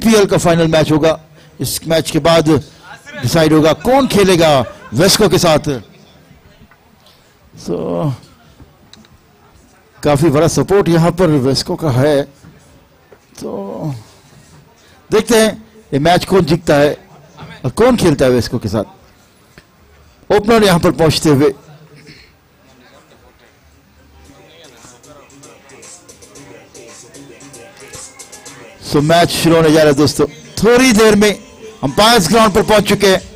GPL का final match होगा। इस मैच के बाद डिसाइड होगा कौन खेलेगा वेस्को के साथ। काफी बड़ा सपोर्ट यहां पर वेस्को का है, तो देखते हैं ये मैच कौन जीतता है और कौन खेलता है वेस्को के साथ। ओपनर यहां पर पहुंचते हुए मैच शुरू होने जा रहा है दोस्तों। थोड़ी देर में अंपायर्स ग्राउंड पर पहुंच चुके हैं।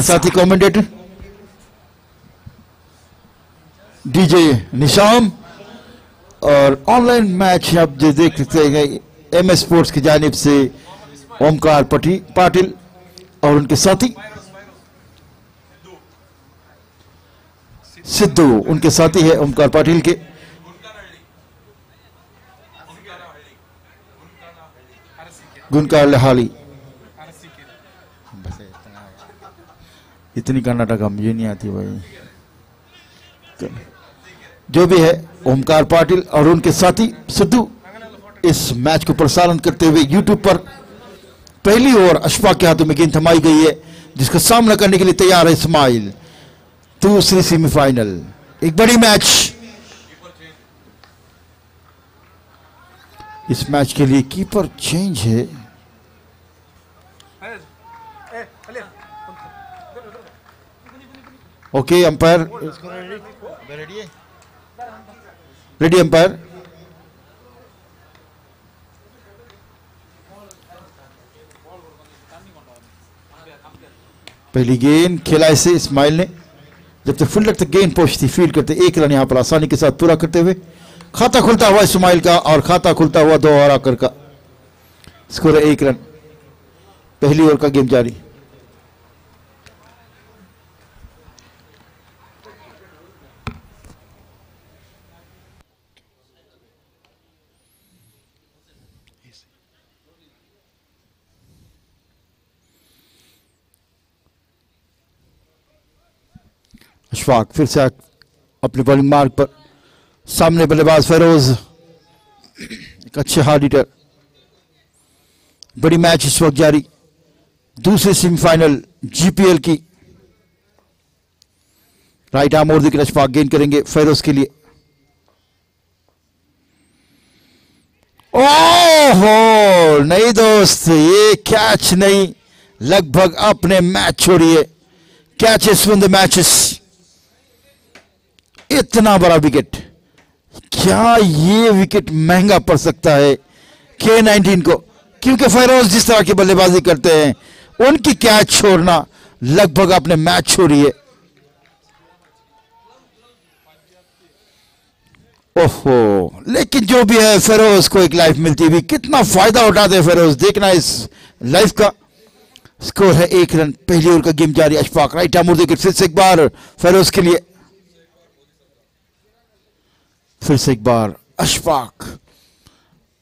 साथी कमेंटेटर डीजे निशाम और ऑनलाइन मैच आप जो देख सकते हैं एमएस स्पोर्ट्स की जानिब से ओमकार पाटिल और उनके साथी सिद्धू, उनके साथी है ओमकार पाटिल के। गुनकार लहाली, इतनी कर्नाटक मुझे नहीं आती भाई। जो भी है ओमकार पाटिल और उनके साथी सिद्धू इस मैच को प्रसारण करते हुए यूट्यूब पर। पहली ओवर अशफाक के हाथों में गेंद थमाई गई है, जिसका सामना करने के लिए तैयार है इस्माइल। दूसरी सेमीफाइनल, एक बड़ी मैच। इस मैच के लिए कीपर चेंज है। Okay umpire ready umpire. पहली गेंद खेला इसे इस्माइल ने, जब तक फील्डर तक गेंद पहुंचती फील्ड करते। एक रन यहां पर आसानी के साथ पूरा करते हुए खाता खुलता हुआ इस्माइल का, और खाता खुलता हुआ 2 ओवर आकर का। Score 1 run. पहली ओवर का गेम जारी। अशफाक फिर से अपने बॉलिंग मार्ग पर। सामने बल्लेबाज फेरोज, एक अच्छे हार्ड हिटर। बड़ी मैच इस वक्त जारी, दूसरी सेमीफाइनल जीपीएल की। राइट आर्म ओवर देकर अशफाक गेंद करेंगे फेरोज के लिए। ओहो नहीं दोस्त, ये कैच नहीं, लगभग अपने मैच छोड़िए। Catches win the matches. इतना बड़ा विकेट, क्या ये विकेट महंगा पड़ सकता है K19 को, क्योंकि फेरोज जिस तरह की बल्लेबाजी करते हैं उनकी कैच छोड़ना लगभग अपने मैच छोड़िए। ओहो, लेकिन जो भी है फेरोज को एक लाइफ मिलती हुई, कितना फायदा उठाते हैं फेरोज, देखना इस लाइफ का। स्कोर है 1 रन। पहली ओवर का गेम जारी। अशफाक राइट आर्म विकेट फिर से एक बार फेरोज के लिए। फिर से एक बार अशफाक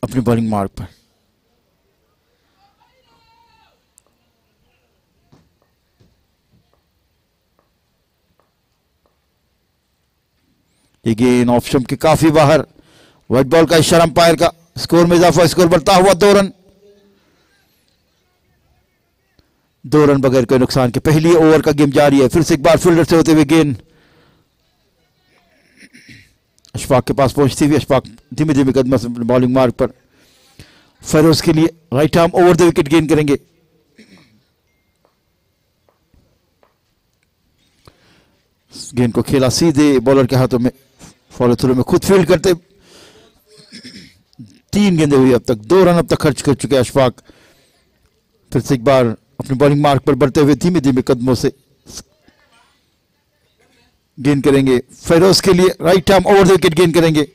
अपनी बॉलिंग मार्ग पर। ये गेंद ऑफ स्टंप के काफी बाहर। व्हाइट बॉल का इशारा अंपायर का। स्कोर में इजाफा, स्कोर बढ़ता हुआ 2 रन। 2 रन बगैर कोई नुकसान के। पहली ओवर का गेम जारी है। फिर से एक बार फील्डर से होते हुए गेंद अशफाक के पास पहुंचती हुई। अशफाक धीमे धीमे कदम से बॉलिंग मार्ग पर। फेरोज के लिए right arm over the wicket गेंद करेंगे। गेंद को खेला सीधे बॉलर के हाथों में। फॉलो थ्रू में खुद फील्ड करते 3 गेंदें हुई अब तक, 2 रन अब तक खर्च कर चुके अशफाक। फिर से एक बार अपने बॉलिंग मार्ग पर बढ़ते हुए धीमे धीमे कदमों से गेंद करेंगे फेरोज के लिए, right arm over the wicket गेंद करेंगे।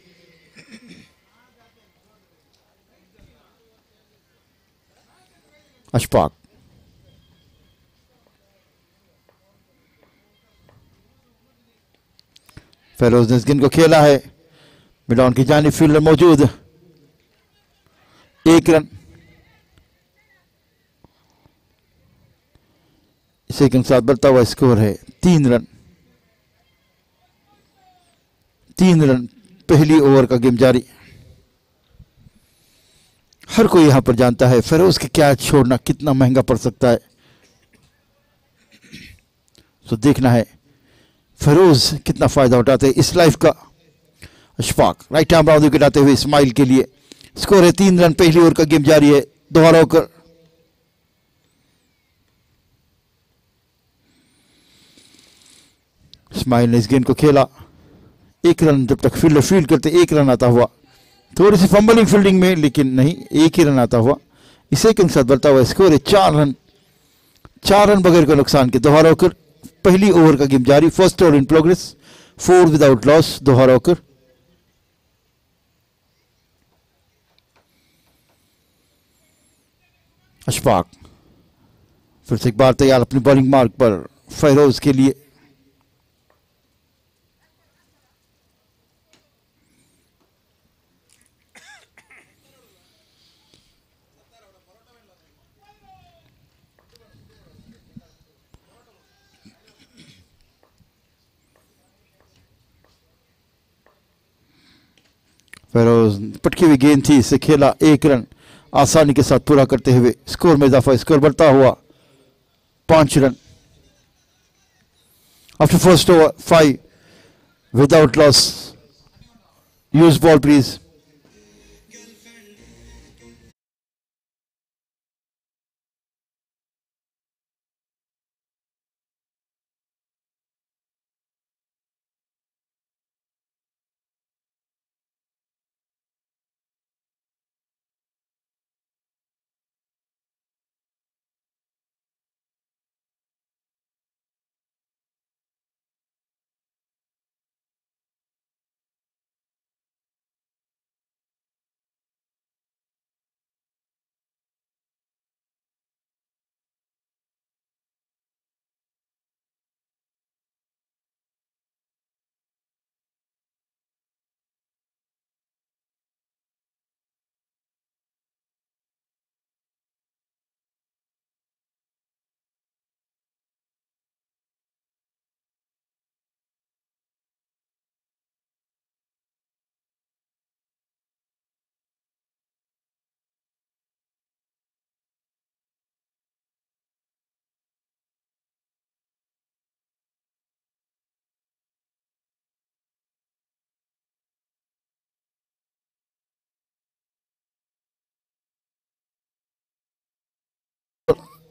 अशफाक फेरोज ने इस गेंद को खेला है, मिड ऑन की जानिब फील्डर मौजूद, 1 रन। इसी के साथ बढ़ता हुआ स्कोर है 3 रन। 3 रन, पहली ओवर का गेम जारी। हर कोई यहां पर जानता है फेरोज के कैच छोड़ना कितना महंगा पड़ सकता है। तो देखना है फेरोज कितना फायदा उठाते हैं इस लाइफ का। Ashfaq right arm round wicket आते हुए इस्माइल के लिए, स्कोर है 3 रन, पहली ओवर का गेम जारी है। दोबारा होकर इस्माइल ने इस गेंद को खेला, 1 रन। जब तक फील्डर फील्ड करते 1 रन आता हुआ, थोड़ी सी फंबलिंग फील्डिंग में, लेकिन नहीं, 1 ही रन आता हुआ। इसे के साथ बढ़ता हुआ स्कोर है 4 रन। 4 रन बगैर का नुकसान के। दोबारा होकर पहली ओवर का गेम जारी, first over in progress, 4 without loss. दोबारा होकर अशफाक फिर से एक बार तैयार अपनी बॉलिंग मार्क पर फेरोज के लिए। फेरोज पटकी हुई गेंद थी, इसे खेला, 1 रन आसानी के साथ पूरा करते हुए स्कोर में इजाफा। स्कोर बढ़ता हुआ 5 run. After first over 5 without loss. Use ball please.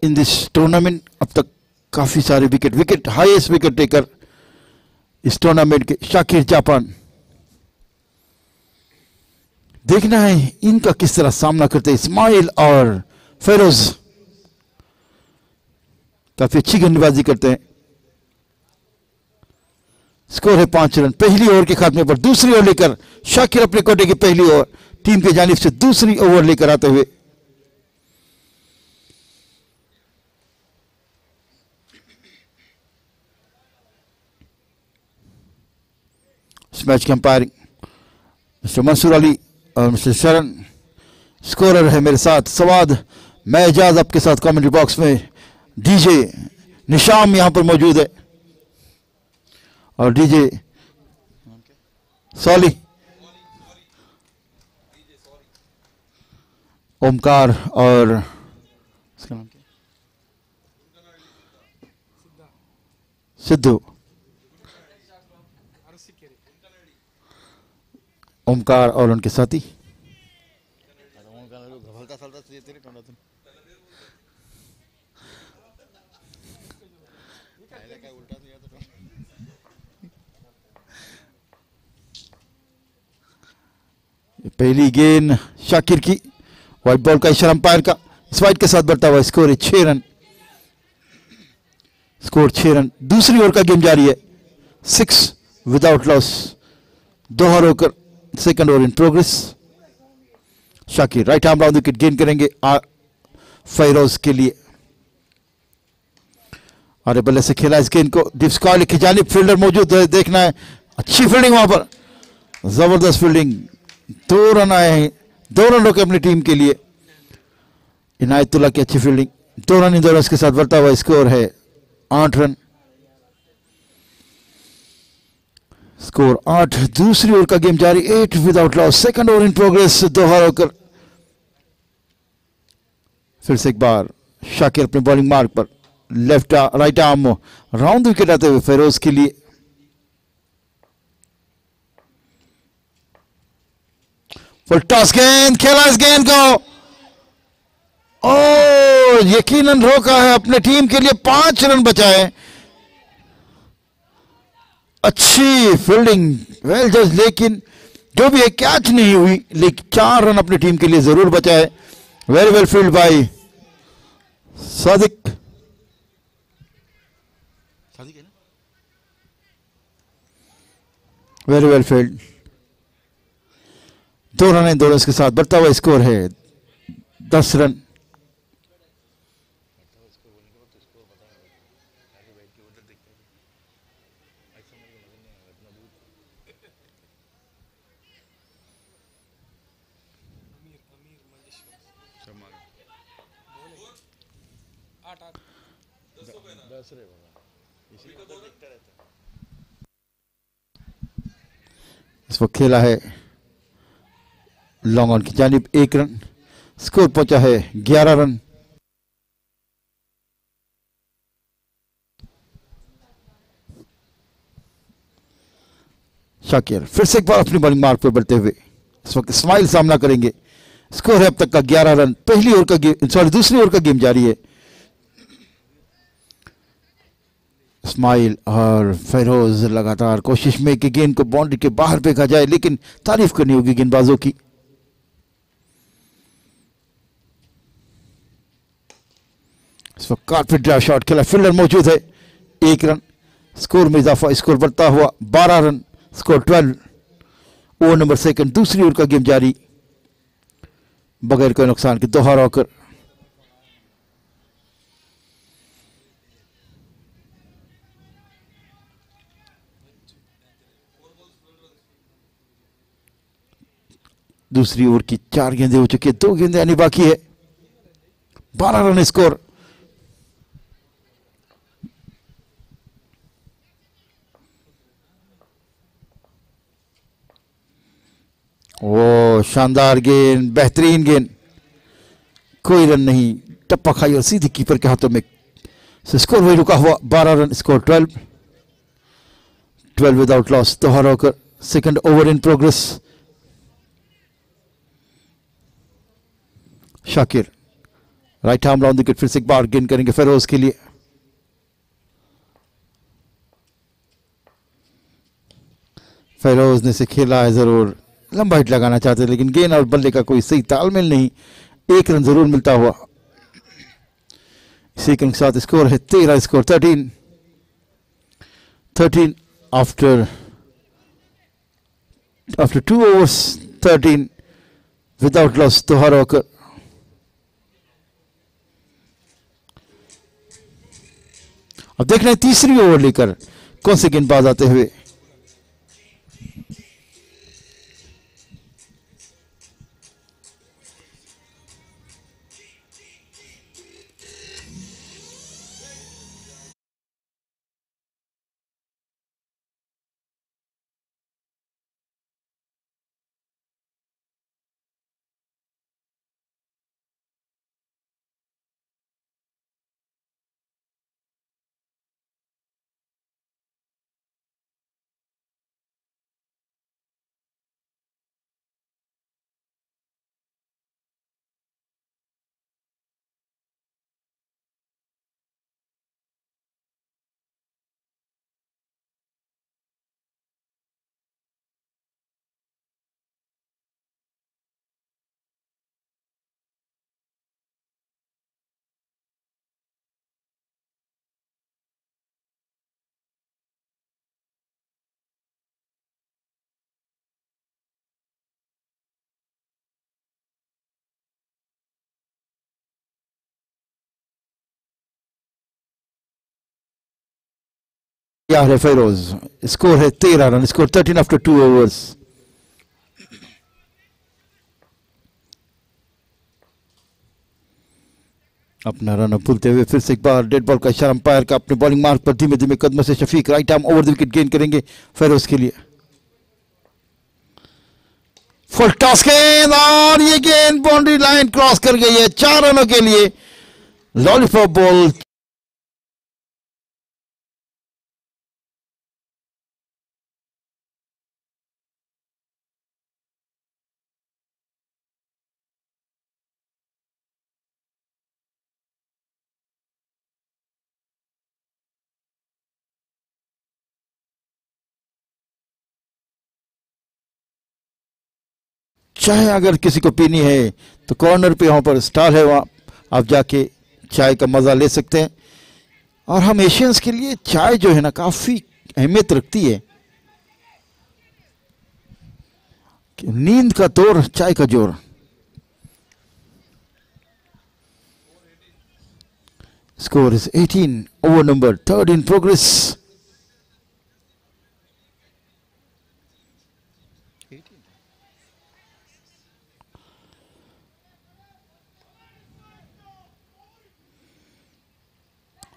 In this tournament अब तक काफी सारे विकेट हाईएस्ट विकेट टेकर इस टूर्नामेंट के शाकिर जापान। देखना है इनका किस तरह सामना करते हैं इस्माइल और फेरोज। काफी अच्छी गेंदबाजी करते हैं। स्कोर है 5 रन। पहली ओवर के खात्मे पर दूसरी ओवर लेकर शाकिर अपने कोटे की पहली ओवर टीम की जानिब से दूसरी ओवर लेकर आते हुए इस मैच की अंपायरिंग मिस्टर मंसूर अली और मिस्टर शरण। स्कोरर है मेरे साथ सवाद, मैं एजाज आपके साथ कमेंट्री बॉक्स में। डीजे निशाम यहां पर मौजूद है और डीजे सॉली, ओमकार और इसका नाम क्या, सिद्धू। ओमकार और उनके साथी पहली गेंद शाकिर की, व्हाइट बॉल का इशारा अंपायर का। इस वाइड के साथ बढ़ता हुआ स्कोर है 6 रन। Score 6 run. दूसरी ओवर का गेम जारी है, 6 विदाउट लॉस। दोहरा होकर second over in progress. Shakir right arm round wicket gain करेंगे फैरोज के लिए। अरे बल्ले से खेला इस गेंद को, डीप स्क्वायर की जानिब फील्डर मौजूद है, देखना है। अच्छी फील्डिंग वहां पर, जबरदस्त फील्डिंग। 2 रन आए हैं, 2 रन रोके अपनी टीम के लिए। इनायतुल्लाह की अच्छी फील्डिंग। 2 रन इन 2 रन के साथ बढ़ता हुआ स्कोर है 8 रन। स्कोर 8। दूसरी ओवर का गेम जारी, 8 without loss. Second over in progress. दोहरा होकर फिर से एक बार शाकिर अपने बॉलिंग मार्क पर, left right arm round wicket आते हुए फैरोज के लिए। फुल टॉस गेंद खेला इस गेंद को, ओ यकीनन रोका है अपने टीम के लिए। 5 रन बचाए। अच्छी फील्डिंग, वेल जज, लेकिन जो भी है कैच नहीं हुई, लेकिन 4 रन अपनी टीम के लिए जरूर बचाए। Very well field by Sadiq. Very well field. 2 run in 2 run के साथ बढ़ता हुआ स्कोर है 10 रन। इस वक्त खेला है लॉन्ग ऑन की जानिब 1 रन। स्कोर पहुंचा है 11 रन। शाकिर फिर से एक बार अपनी बॉलिंग मार्क पर बढ़ते हुए इस वक्त इस्माइल सामना करेंगे। स्कोर है अब तक का 11 रन। पहली ओवर का गेम, सॉरी दूसरी ओवर का गेम जारी है। इस्माइल और फैरोज लगातार कोशिश में कि गेंद को बाउंड्री के बाहर फेंका जाए, लेकिन तारीफ करनी होगी गेंदबाजों की। इस वक्त कारपेट ड्राइव शॉट खेला, फील्डर मौजूद है। 1 रन। स्कोर में इजाफा, स्कोर बढ़ता हुआ 12 run. Score 12। Over number second. दूसरी ओवर का गेम जारी, बगैर कोई नुकसान के दोहरा होकर दूसरी ओवर की 4 गेंदें हो चुकी है, 2 गेंदें आनी बाकी है। 12 रन स्कोर। ओ शानदार गेंद, बेहतरीन गेंद, कोई रन नहीं, टप्पा खाई और सीधी कीपर के हाथों में। स्कोर वही रुका हुआ 12 रन। Score 12 without loss. दोहरा होकर second over in progress. Shakir right arm round wicket, फिर से एक बार गेंद करेंगे फैरोज के लिए। फैरोज ने से खेला है, जरूर लंबा हिट लगाना चाहते हैं, लेकिन गेंद और बल्ले का कोई सही तालमेल नहीं। 1 रन जरूर मिलता हुआ। इसी के साथ स्कोर है 13। Score 13 after 2 overs 13 without loss. दोहरा होकर अब देखना है तीसरी ओवर लेकर कौन से गेंदबाज आते हुए। तैयार है फेरोज। स्कोर है 13 रन, स्कोर 13 आफ्टर 2 ओवर्स। अपना रन भूलते हुए फिर से एक बार डेड बॉल का इशारा अंपायर का अपने बॉलिंग मार्क पर धीमे धीमे कदमों से Shafiq right arm over the wicket gain करेंगे फेरोज के लिए। फुल टॉस गेंद और ये गेंद बाउंड्री लाइन क्रॉस कर गई है 4 रनों के लिए। लॉलीपॉप बॉल चाहे अगर किसी को पीनी है तो कॉर्नर पे वहां पर स्टॉल है, वहां आप जाके चाय का मजा ले सकते हैं। और हम एशियंस के लिए चाय जो है ना काफी अहमियत रखती है। नींद का तोड़ चाय का जोर। Score is 18 over number 3 in progress.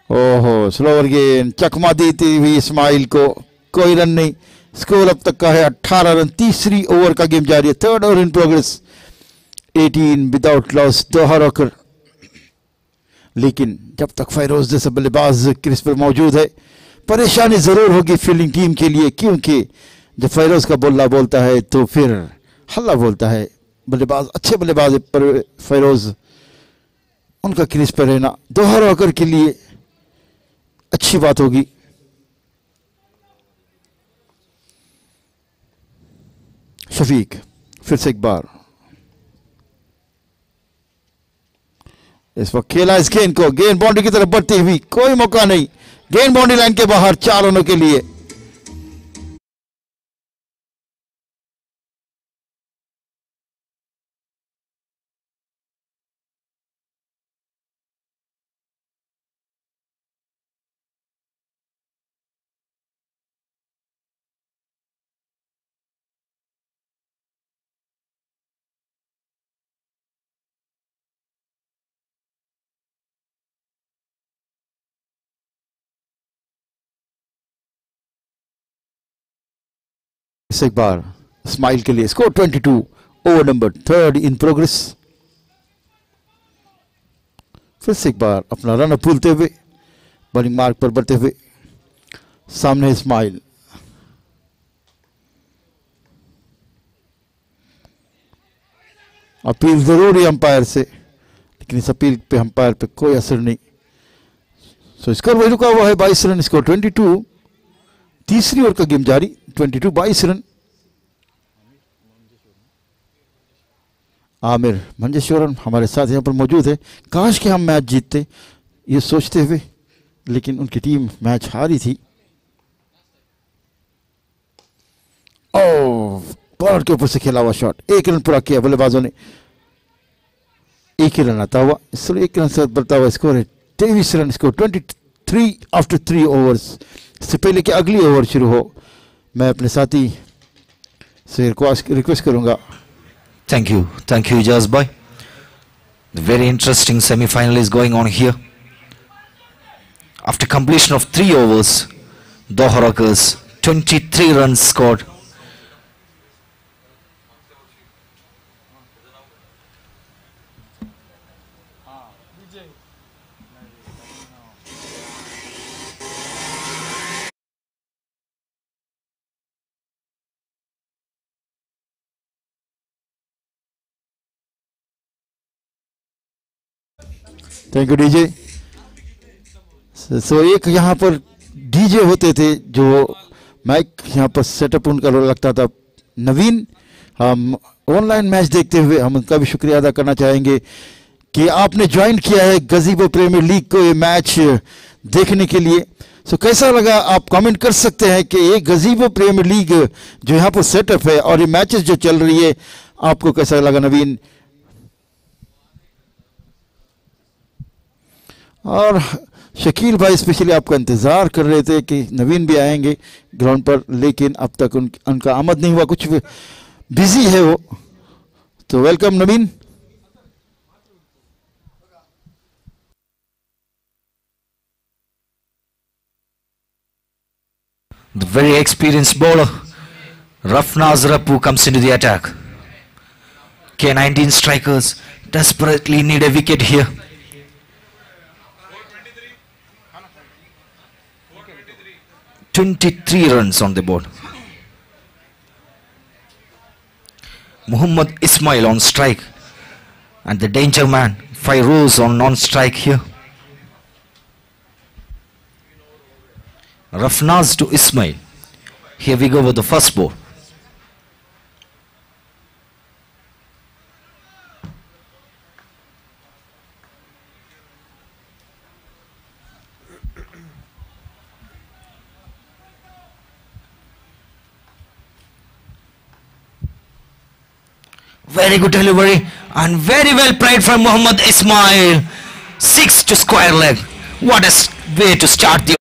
ओहो स्लोवर गेंद चकमा देती हुई इस्माइल को, कोई रन नहीं। स्कोर अब तक का है 18 रन। तीसरी ओवर का गेम जारी है, 3rd over in progress. 18 without loss, Doha rocker. लेकिन जब तक फेरोज जैसा बल्लेबाज क्रीज पर मौजूद है परेशानी जरूर होगी फील्डिंग टीम के लिए, क्योंकि जब फेरोज का बल्ला बोलता है तो फिर हल्ला बोलता है। बल्लेबाज अच्छे बल्लेबाज पर फेरोज, उनका क्रीज पर रहना दोहा रॉकर के लिए अच्छी बात होगी। शफीक फिर से एक बार, इस वक्त खेला इस गेंद को, गेंद बाउंड्री की तरफ बढ़ती हुई, कोई मौका नहीं, गेंद बाउंड्री लाइन के बाहर 4 रनों के लिए। इस एक बार स्माइल के लिए score 22 over number 3 in progress. फिर से एक बार अपना रन भूलते हुए बॉलिंग मार्क पर बढ़ते हुए सामने स्माइल। अपील जरूरी अंपायर से, लेकिन इस अपील पे अंपायर पे कोई असर नहीं। सो स्कोर वही रुका हुआ है 22 रन, स्कोर 22। तीसरी ओवर का गेम जारी, 22 रन। आमिर मंजेश्वरन हमारे साथ यहाँ पर मौजूद है। काश कि हम मैच जीतते ये सोचते हुए, लेकिन उनकी टीम मैच हारी थी। ओह बॉलर के ऊपर से खेला हुआ शॉट, 1 रन पूरा किया बल्लेबाजों ने। 1 ही रन आता हुआ, इसलिए 1 रन से बढ़ता हुआ स्कोर है 23 रन, स्कोर 23 आफ्टर 3 ओवर्स। इससे पहले कि अगली ओवर शुरू हो, मैं अपने साथी से रिक्वेस्ट करूंगा। Thank you, Ijaz boy. The very interesting semi-final is going on here. After completion of 3 overs, Doha Rockers 23 runs scored. Thank you DJ. So एक यहाँ पर डीजे होते थे जो माइक यहाँ पर सेटअप उनका लगता था नवीन। हम ऑनलाइन मैच देखते हुए हम उनका भी शुक्रिया अदा करना चाहेंगे कि आपने ज्वाइन किया है गजीबो प्रीमियर लीग को ये मैच देखने के लिए। सो कैसा लगा आप कमेंट कर सकते हैं कि ये गजीबो प्रीमियर लीग जो यहाँ पर सेटअप है और ये मैचेस जो चल रही है आपको कैसा लगा नवीन। और शकील भाई स्पेशली आपका इंतज़ार कर रहे थे कि नवीन भी आएंगे ग्राउंड पर, लेकिन अब तक उनका आमद नहीं हुआ, कुछ बिजी है वो। तो welcome Naveen. The very experienced bowler, Rafnaz Rappu, comes into the attack. K19 strikers desperately need a wicket here. 23 runs on the board. Muhammad Ismail on strike, and the danger man Fairoz on non-strike here. Rafnaz to Ismail. Here we go with the first ball. Very good delivery and very well played from Muhammad Ismail. 6 to square leg. What a way to start the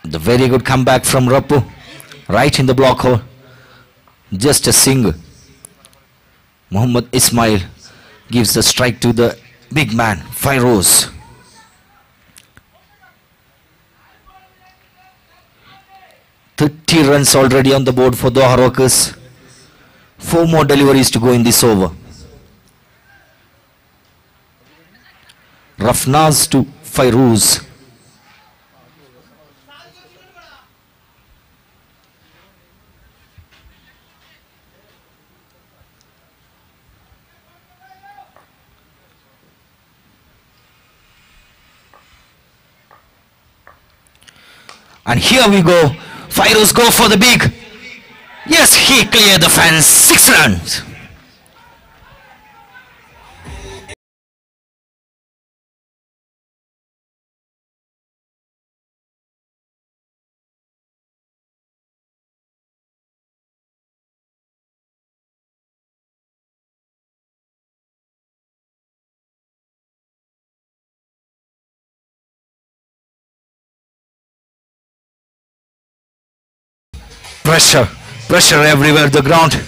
The very good comeback from Rappu, right in the block hole. Just a single. Muhammad Ismail gives the strike to the big man, Fairoz. "30 runs already on the board for the Workers. 4 more deliveries to go in this over. Rafnaz to Fairoz. And here we go. Fairoz go for the big. Yes, he cleared the fence. 6 runs. Pressure everywhere the ground.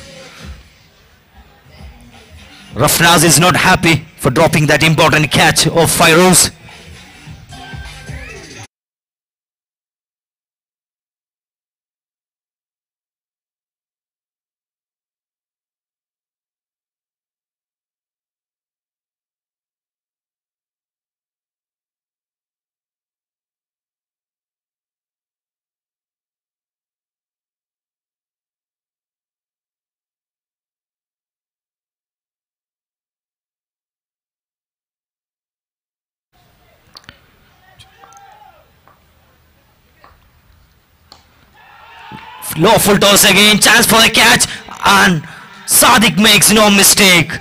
Rafnaz is not happy for dropping that important catch of Fairoz. Lawful toss again, chance for a catch, and Sadiq makes no mistake.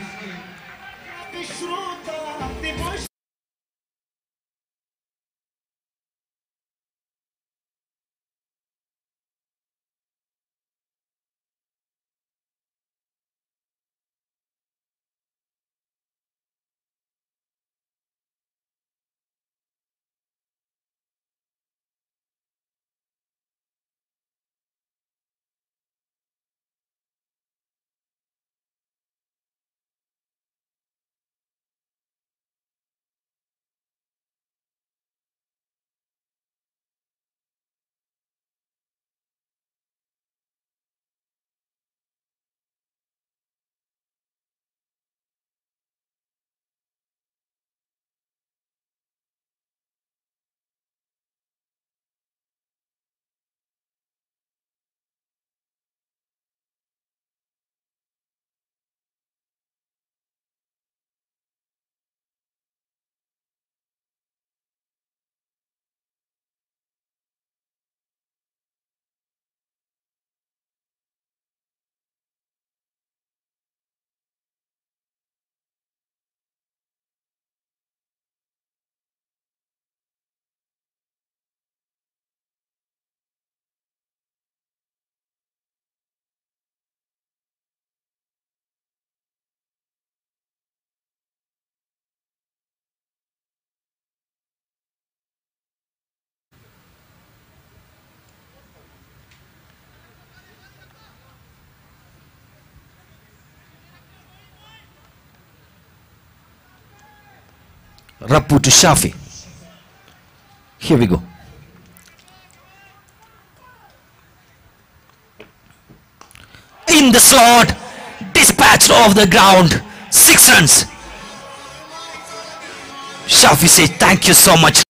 Rappu to Shafi. Here we go. In the slot, dispatched off the ground, 6 runs. Shafi says, thank you so much.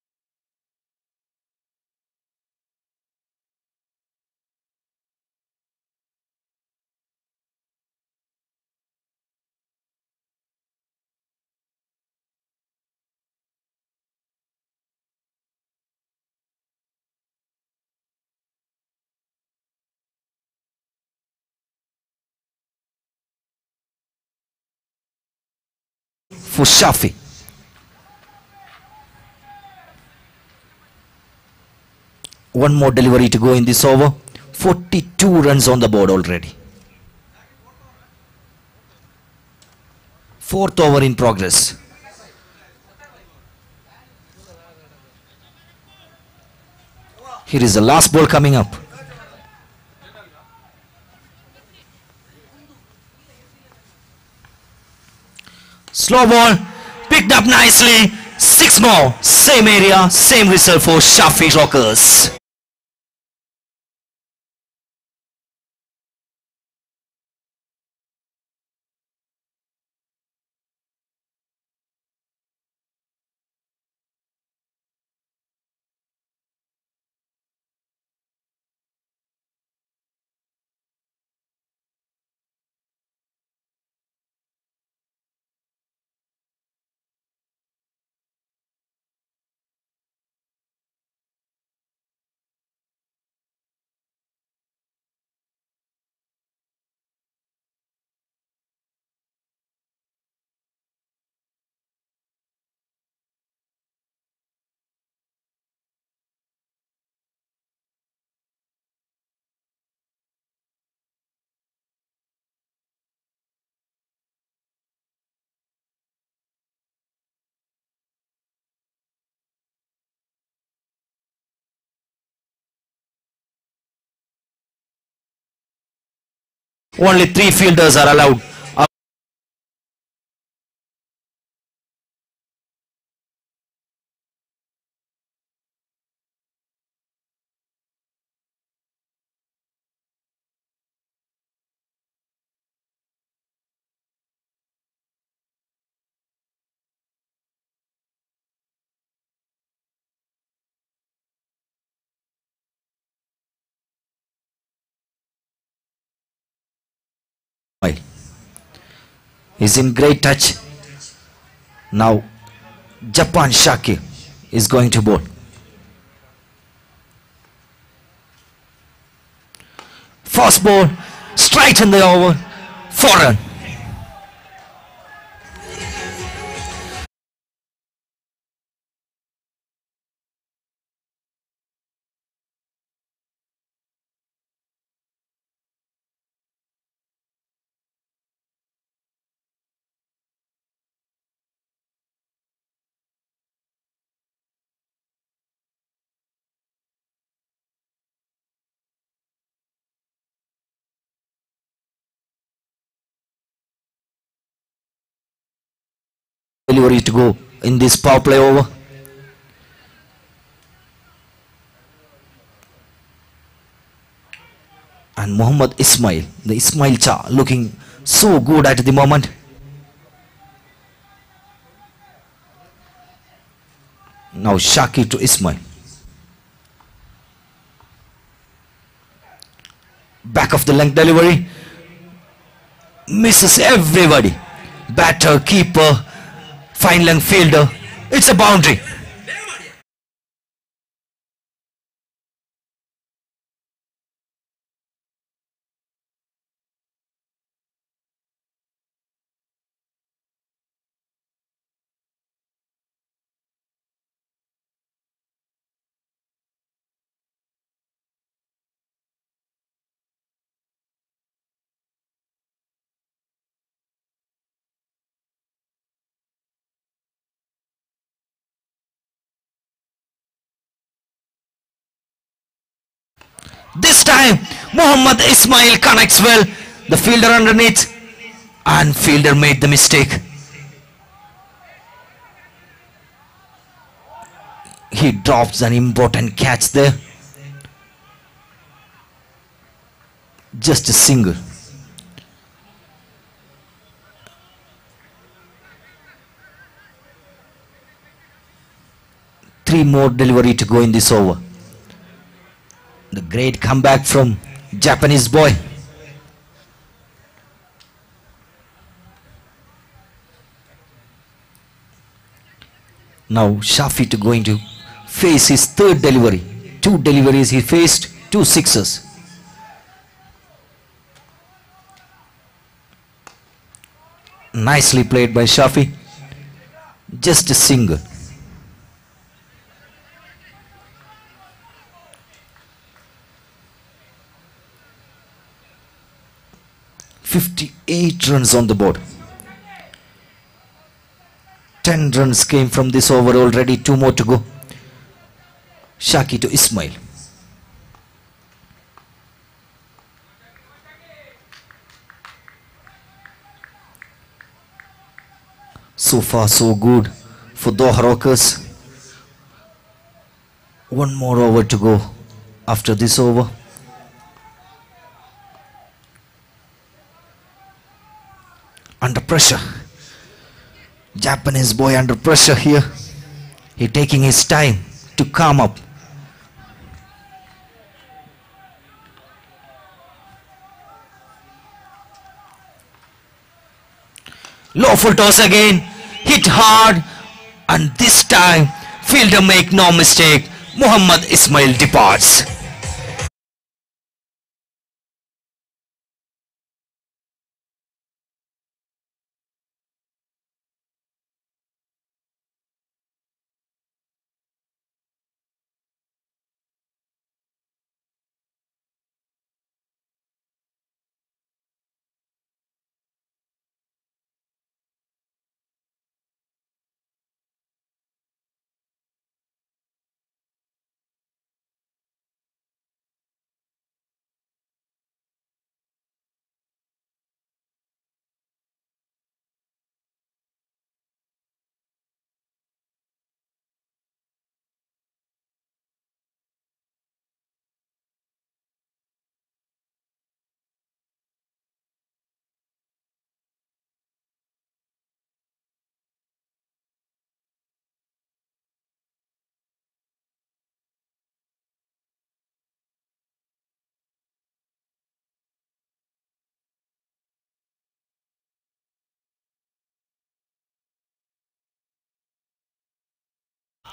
For Shafi. One more delivery to go in this over. 42 runs on the board already. 4th over in progress. Here is the last ball coming up. Slow ball, picked up nicely. 6 more, same area, same result for Shafi Rockers. Only 3 fielders are allowed. He's in great touch. Now Japan Shaki is going to bowl. First ball, straight in the over, 4 run. Delivery to go in this power play over. And Muhammad Ismail, the Ismail Cha, looking so good at the moment. Now Shaki to Ismail. Back of the length delivery. Misses everybody. Batter, keeper, fine length fielder. It's a boundary. This time Muhammad Ismail connects well. The fielder underneath, and fielder made the mistake. He drops an important catch there. Just a single. Three more delivery to go in this over. The great comeback from Japanese boy. Now Shafi to going to face his third delivery. Two deliveries he faced, two sixes. Nicely played by Shafi. Just a single. "58 runs on the board. 10 runs came from this over already. 2 more to go. Shaki to Ismail. So far so good for Doha Rockers. One more over to go after this over. Under pressure. Japanese boy under pressure here. He taking his time to calm up. Low full toss again. Hit hard. And this time, fielder make no mistake. Muhammad Ismail departs.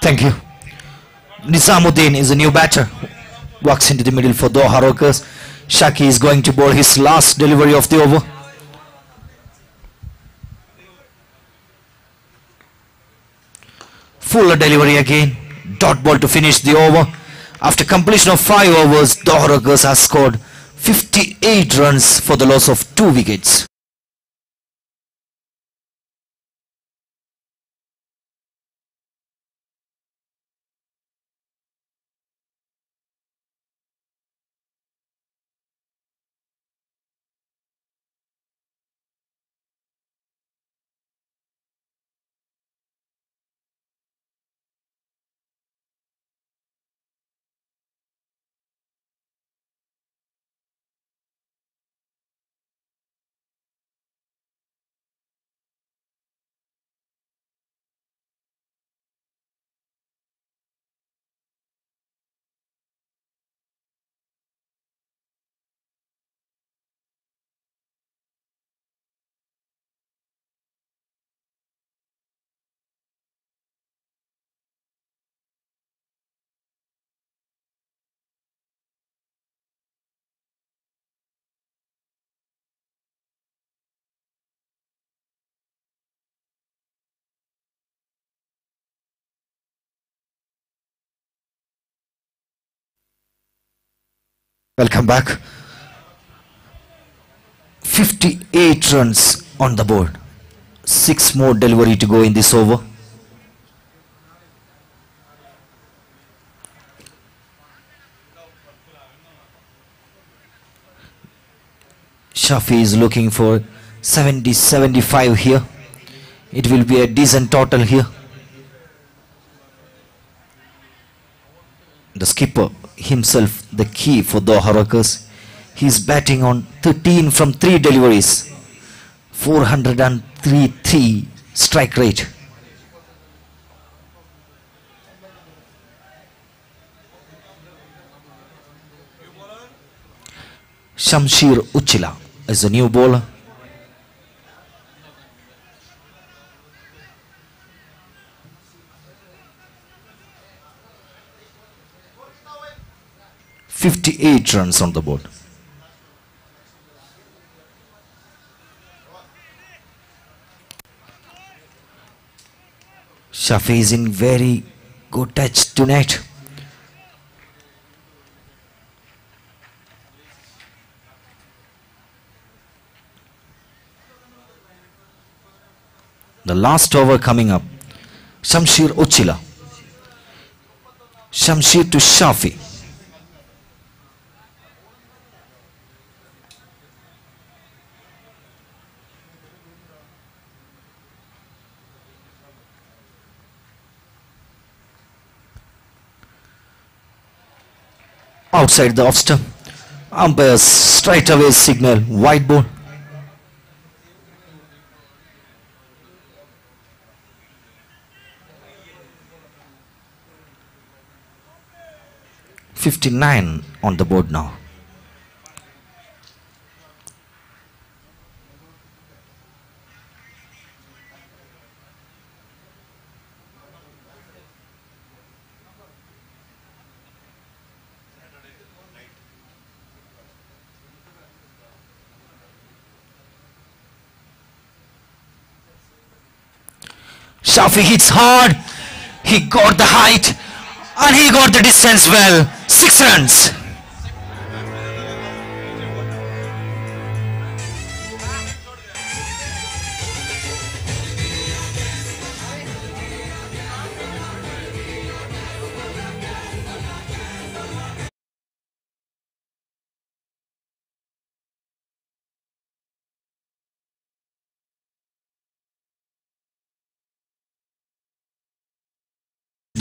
Thank you. Nizamuddin is a new batter. Walks into the middle for Doha Rockers. Shaki is going to bowl his last delivery of the over. Fuller delivery again. Dot ball to finish the over. After completion of 5 overs, Doha Rockers has scored 58 runs for the loss of 2 wickets. Welcome back. 58 runs on the board. 6 more delivery to go in this over. Shafi is looking for 70-75 here. It will be a decent total here. The skipper himself the key for the Rockers. He's batting on 13 from 3 deliveries. 403 strike rate. Shamsher Uchila is a new bowler. "58 runs on the board." Shafi is in very good touch tonight. The last over coming up. Shamsher Uchila. Shamsher to Shafi. Outside the off stump. Umpires straight away signal wide ball. "59 on the board now." Shafi hits hard. He got the height and he got the distance well. 6 runs.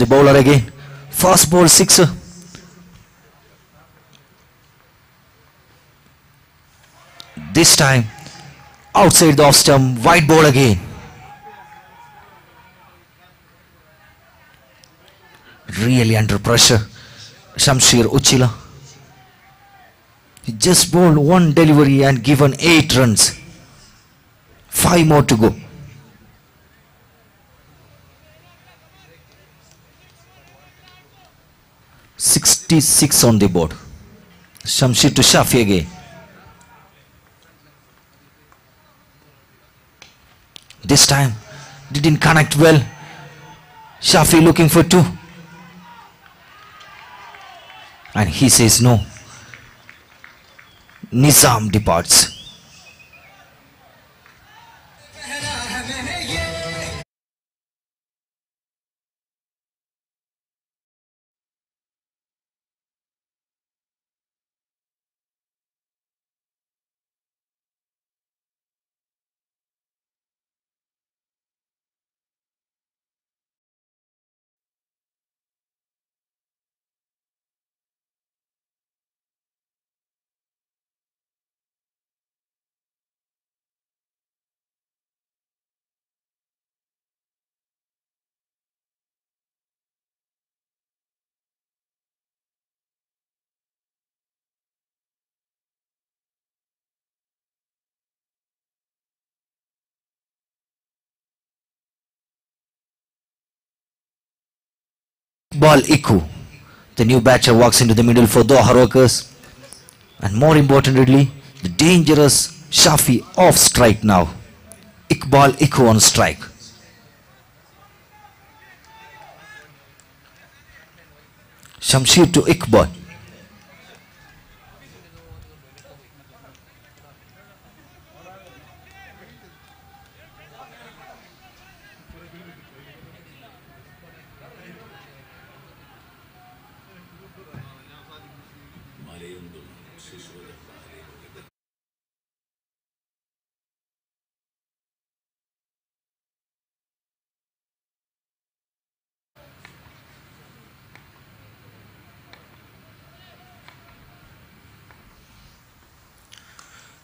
The bowler again. Fast ball sixer. This time outside the off stump, wide ball again. Really under pressure. Shamsher Uchila. He just bowled one delivery and given 8 runs. 5 more to go. "66 on the board." Shamsher to Shafi again. This time didn't connect well. Shafi looking for 2. And he says no. Nizam departs. Iqbal Iku, the new batter, walks into the middle for Doha Rockers. And more importantly, the dangerous Shafi off strike now. Iqbal Iku on strike. Shamsher to Iqbal.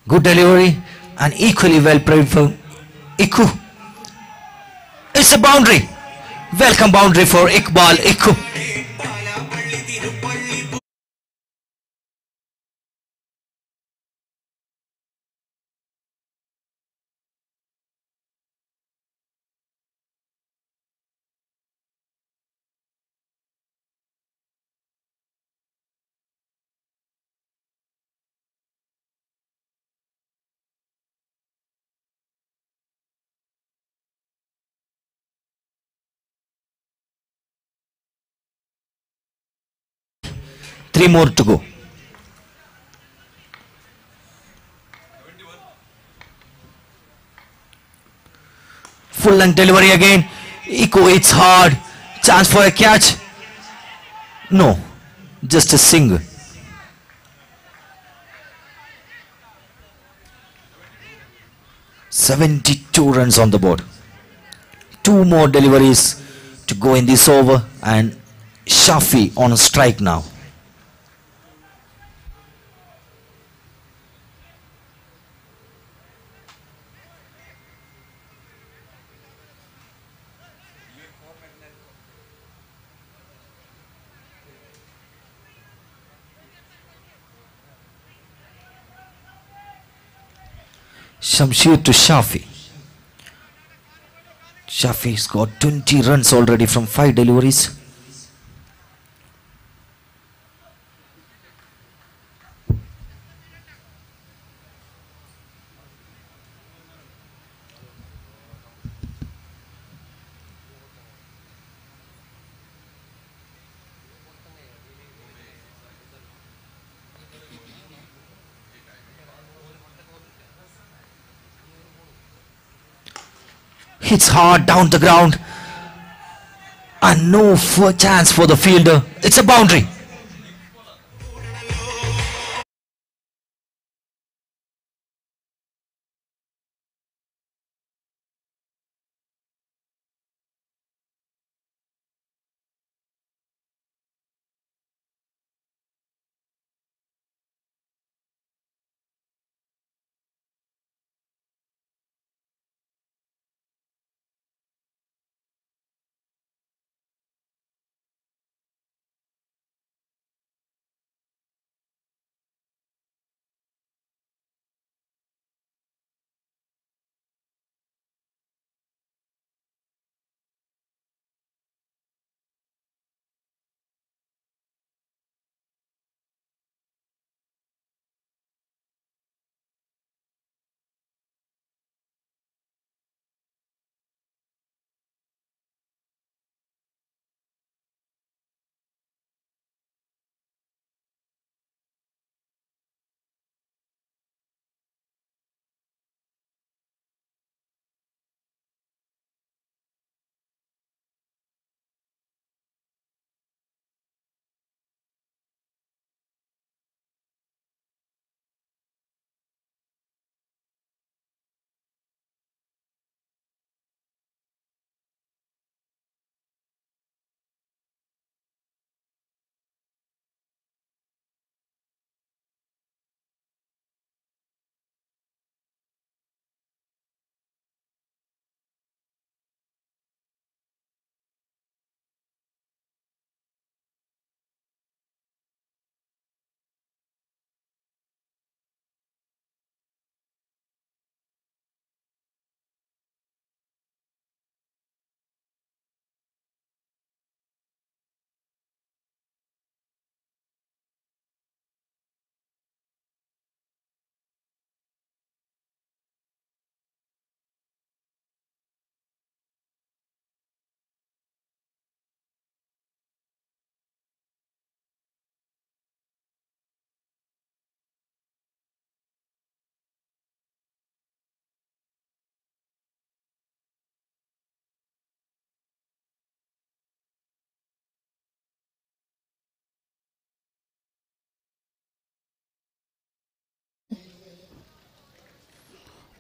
Good delivery and equally well played from Ikku. It's a boundary. Welcome boundary for Iqbal Ikku. Three more to go. Full length delivery again. Ikku hits hard. Chance for a catch. No, just a single. "72 runs on the board. Two more deliveries to go in this over, and Shafi on a strike now. Shamsher to Shafi. Shafi's got 20 runs already from 5 deliveries. Hits hard down the ground, and no chance for the fielder. It's a boundary.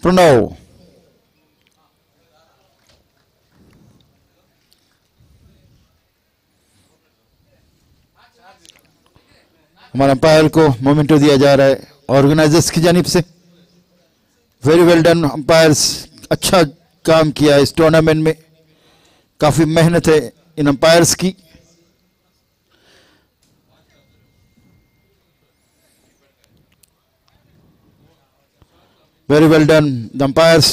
Pranav हमारे umpire को memento दिया जा रहा है organisers की जानिब से। Very well done umpires, अच्छा काम किया इस टूर्नामेंट में, काफी मेहनत है इन अंपायर्स की। Very well done the umpires.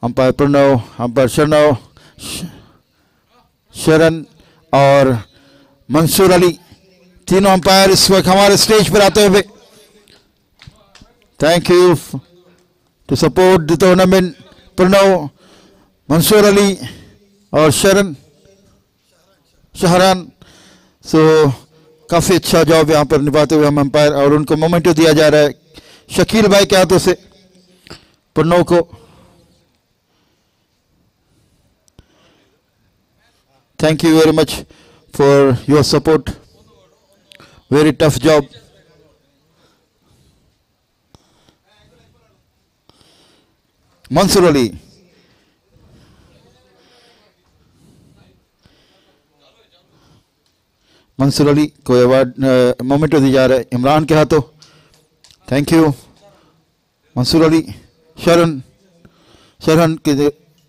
Umpire Pranav, umpire Sharanav, Sharan और मंसूर अली, तीनों अंपायर इस वक्त हमारे स्टेज पर आते हुए। Thank you to support the tournament. Pranav, Mansoor Ali और शहरान। सो काफी अच्छा जॉब यहाँ पर निभाते हुए हम अंपायर, और उनको मोमेंटो दिया जा रहा है शकील भाई के हाथों से प्रणव को। Thank you very much for your support. Very tough job. Mansoor Ali. Mansoor Ali को अवार्ड मोमेंटो दी जा रहा है इमरान के हाथों। Thank you Mansoor Ali. शरण के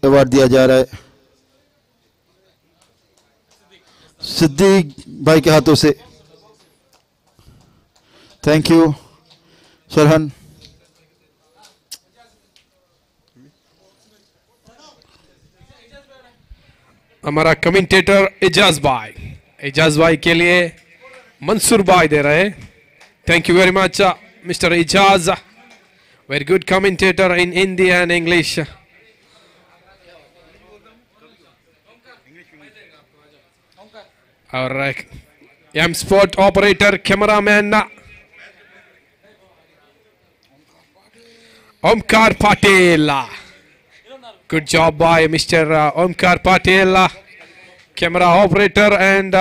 अवार्ड दिया जा रहा है सिद्दीक भाई के हाथों से। Thank you Sharhan. हमारा कमेंटेटर एजाज भाई के लिए मंसूर भाई दे रहे हैं। Thank you very much mister Ejaz, very good commentator in Hindi and English. और M sport operator cameraman Omkar Patil, good job by Mr. Omkar Patel, camera operator and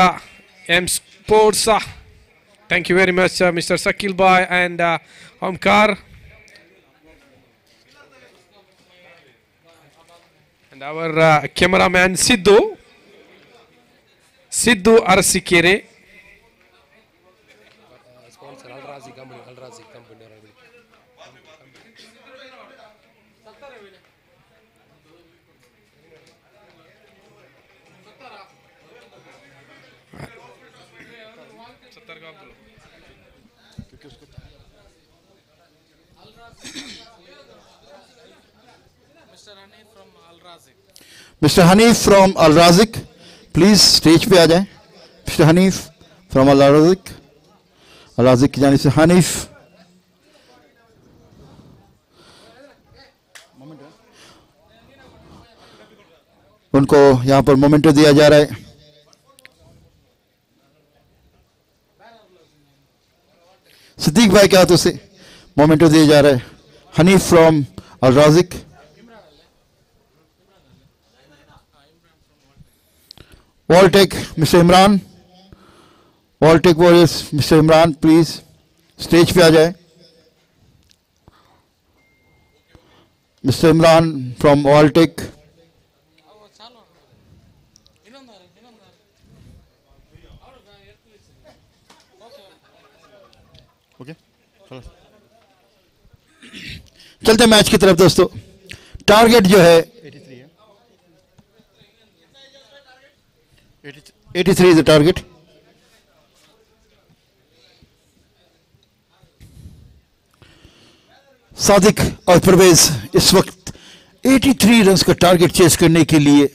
M Sports. Thank you very much Mr. Sakil Bhai and Omkar. And our cameraman Sidhu Arasikere. Sponsor Al Razi company. Mister Hanif from Al Raziq, please stage पे आ जाएं। Mister Hanif from Al Raziq की जाने से हनीफ। उनको यहां पर memento दिया जा रहा है। सिद्दीक भाई के हाथों से मोमेंटो दिया जा रहा है। Hanif from Al Raziq. Walltech, Mr. Imran, Walltech Warriors, Mr. Imran, please stage पे आ जाए। Mr. Imran from Walltech. Okay, चलते मैच की तरफ दोस्तों। टारगेट जो है 83 is the target. सादिक और परवेज इस वक्त 83 रन्स का टारगेट चेस करने के लिए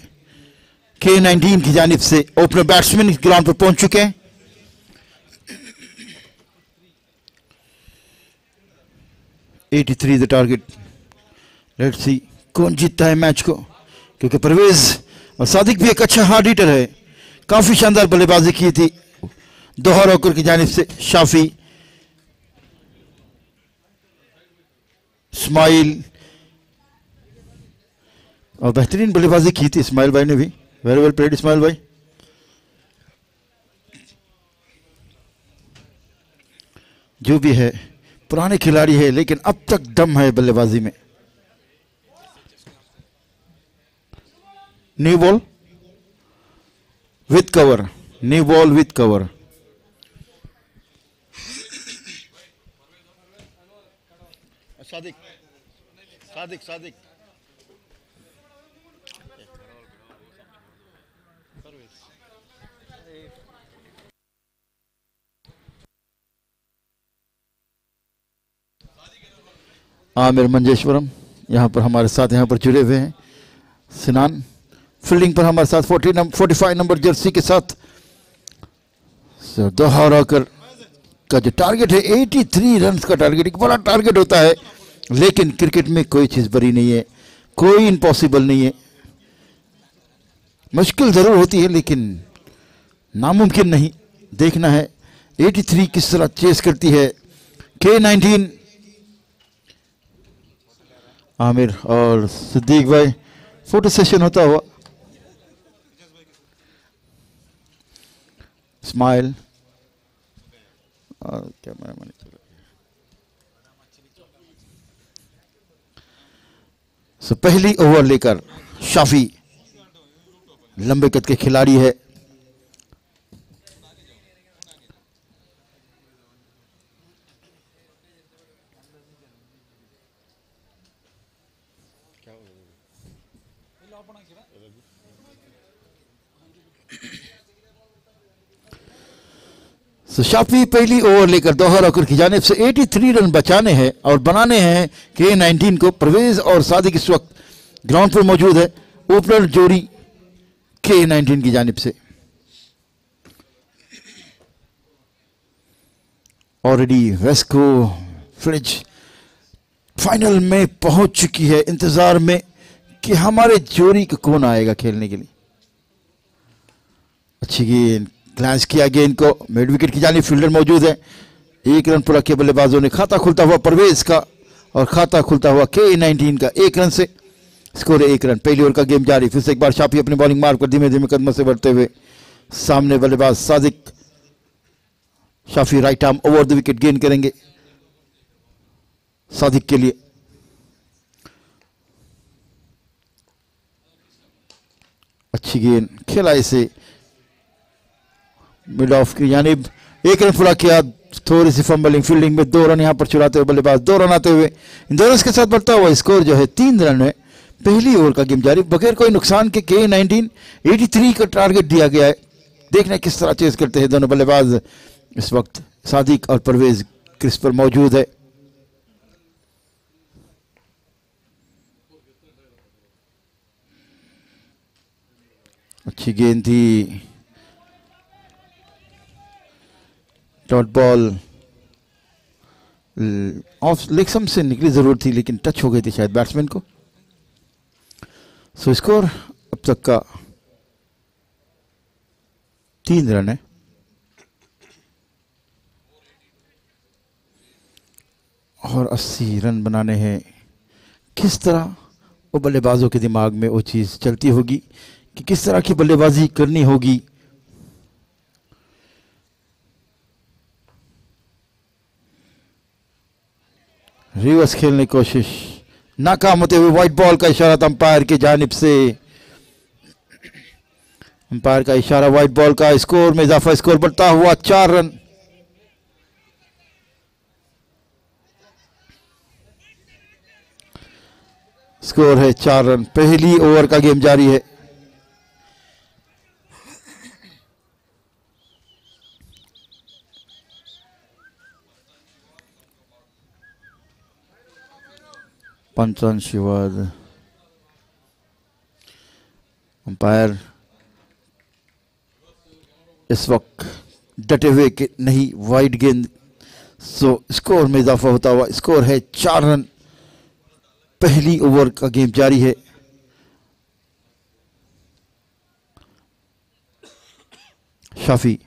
K19 की जानिब से ओपनर बैट्समैन ग्राउंड पर पहुंच चुके हैं। The target. लेट्स सी कौन जीतता है मैच को, क्योंकि परवेज और सादिक भी एक अच्छा हार्ड हिटर है। काफी शानदार बल्लेबाजी की थी दोहर होकर की जानिब से शाफी, इस्माइल, और बेहतरीन बल्लेबाजी की थी इस्माइल भाई ने भी। वेरी वेल प्लेड इस्माइल भाई। जो भी है पुराने खिलाड़ी है, लेकिन अब तक दम है बल्लेबाजी में। New ball with cover, new ball with cover. Sadiq Sadiq Sadiq Aamir Manjeshwaram यहाँ पर हमारे साथ यहाँ पर जुड़े हुए हैं। सिनान फील्डिंग पर हमारे साथ 45 नंबर जर्सी के साथ। दोहराकर का जो टारगेट है 83 रन का टारगेट, एक बड़ा टारगेट होता है, लेकिन क्रिकेट में कोई चीज़ बड़ी नहीं है, कोई इम्पॉसिबल नहीं है। मुश्किल ज़रूर होती है लेकिन नामुमकिन नहीं। देखना है 83 किस तरह चेस करती है K19। आमिर और सिद्दीक भाई फोटो सेशन होता हुआ। स्माइल और कैमरा मैन पहली ओवर लेकर शाफी लंबे कद के खिलाड़ी है। शाफी पहली ओवर लेकर दोहराकर की जानिब से 83 रन बचाने हैं और बनाने हैं K19 को। परवेज और सादिक इस वक्त ग्राउंड पर मौजूद है, ओपनर जोड़ी K19 की जानिब से। ऑलरेडी वेस्को फ्रिज फाइनल में पहुंच चुकी है, इंतजार में कि हमारे जोड़ी को कौन आएगा खेलने के लिए। अच्छी गेंद, ग्लांस किया गेंद को, मिड विकेट की जानिब फील्डर मौजूद है। एक रन पूरा किया बल्लेबाजों ने। खाता खुलता हुआ परवेज का और खाता खुलता हुआ K19 का 1 रन से। Score 1 run. पहली ओवर का गेम जारी। फिर से एक बार शाफी अपनी बॉलिंग मार्क पर धीमे धीमे कदमों से बढ़ते हुए सामने बल्लेबाज Sadiq. Shafi right arm over the wicket gain करेंगे सादिक के लिए। अच्छी गेंद खेला इसे मिड ऑफ की जानिब। 1 रन पूरा किया। थोड़ी सी फंबलिंग फील्डिंग में 2 रन यहां पर चुराते हुए बल्लेबाज 2 रन आते हुए इन 2 रन के साथ बढ़ता हुआ स्कोर जो है 3 रन है। पहली ओवर का गेम जारी बगैर कोई नुकसान के K19 83 का टारगेट दिया गया है। देखना किस तरह चेस करते हैं दोनों बल्लेबाज। इस वक्त सादिक और परवेज क्रीज पर मौजूद है। अच्छी गेंद थी, डॉट बॉल ऑफ लेग से निकली जरूर थी लेकिन टच हो गई थी शायद बैट्समैन को। सो स्कोर अब तक का 3 रन है। और 80 रन बनाने हैं। किस तरह वो बल्लेबाजों के दिमाग में वो चीज़ चलती होगी कि किस तरह की बल्लेबाजी करनी होगी। रिवर्स खेलने की कोशिश नाकाम होते हुए व्हाइट बॉल का इशारा था अंपायर की जानिब से। अंपायर का इशारा व्हाइट बॉल का। स्कोर में इजाफा, स्कोर बढ़ता हुआ 4 रन। स्कोर है 4 रन। पहली ओवर का गेम जारी है। पंचांश विवाद। अंपायर इस वक्त डटे हुए कि नहीं वाइड गेंद। सो स्कोर में इजाफा होता हुआ स्कोर है 4 रन। पहली ओवर का गेम जारी है। शाफी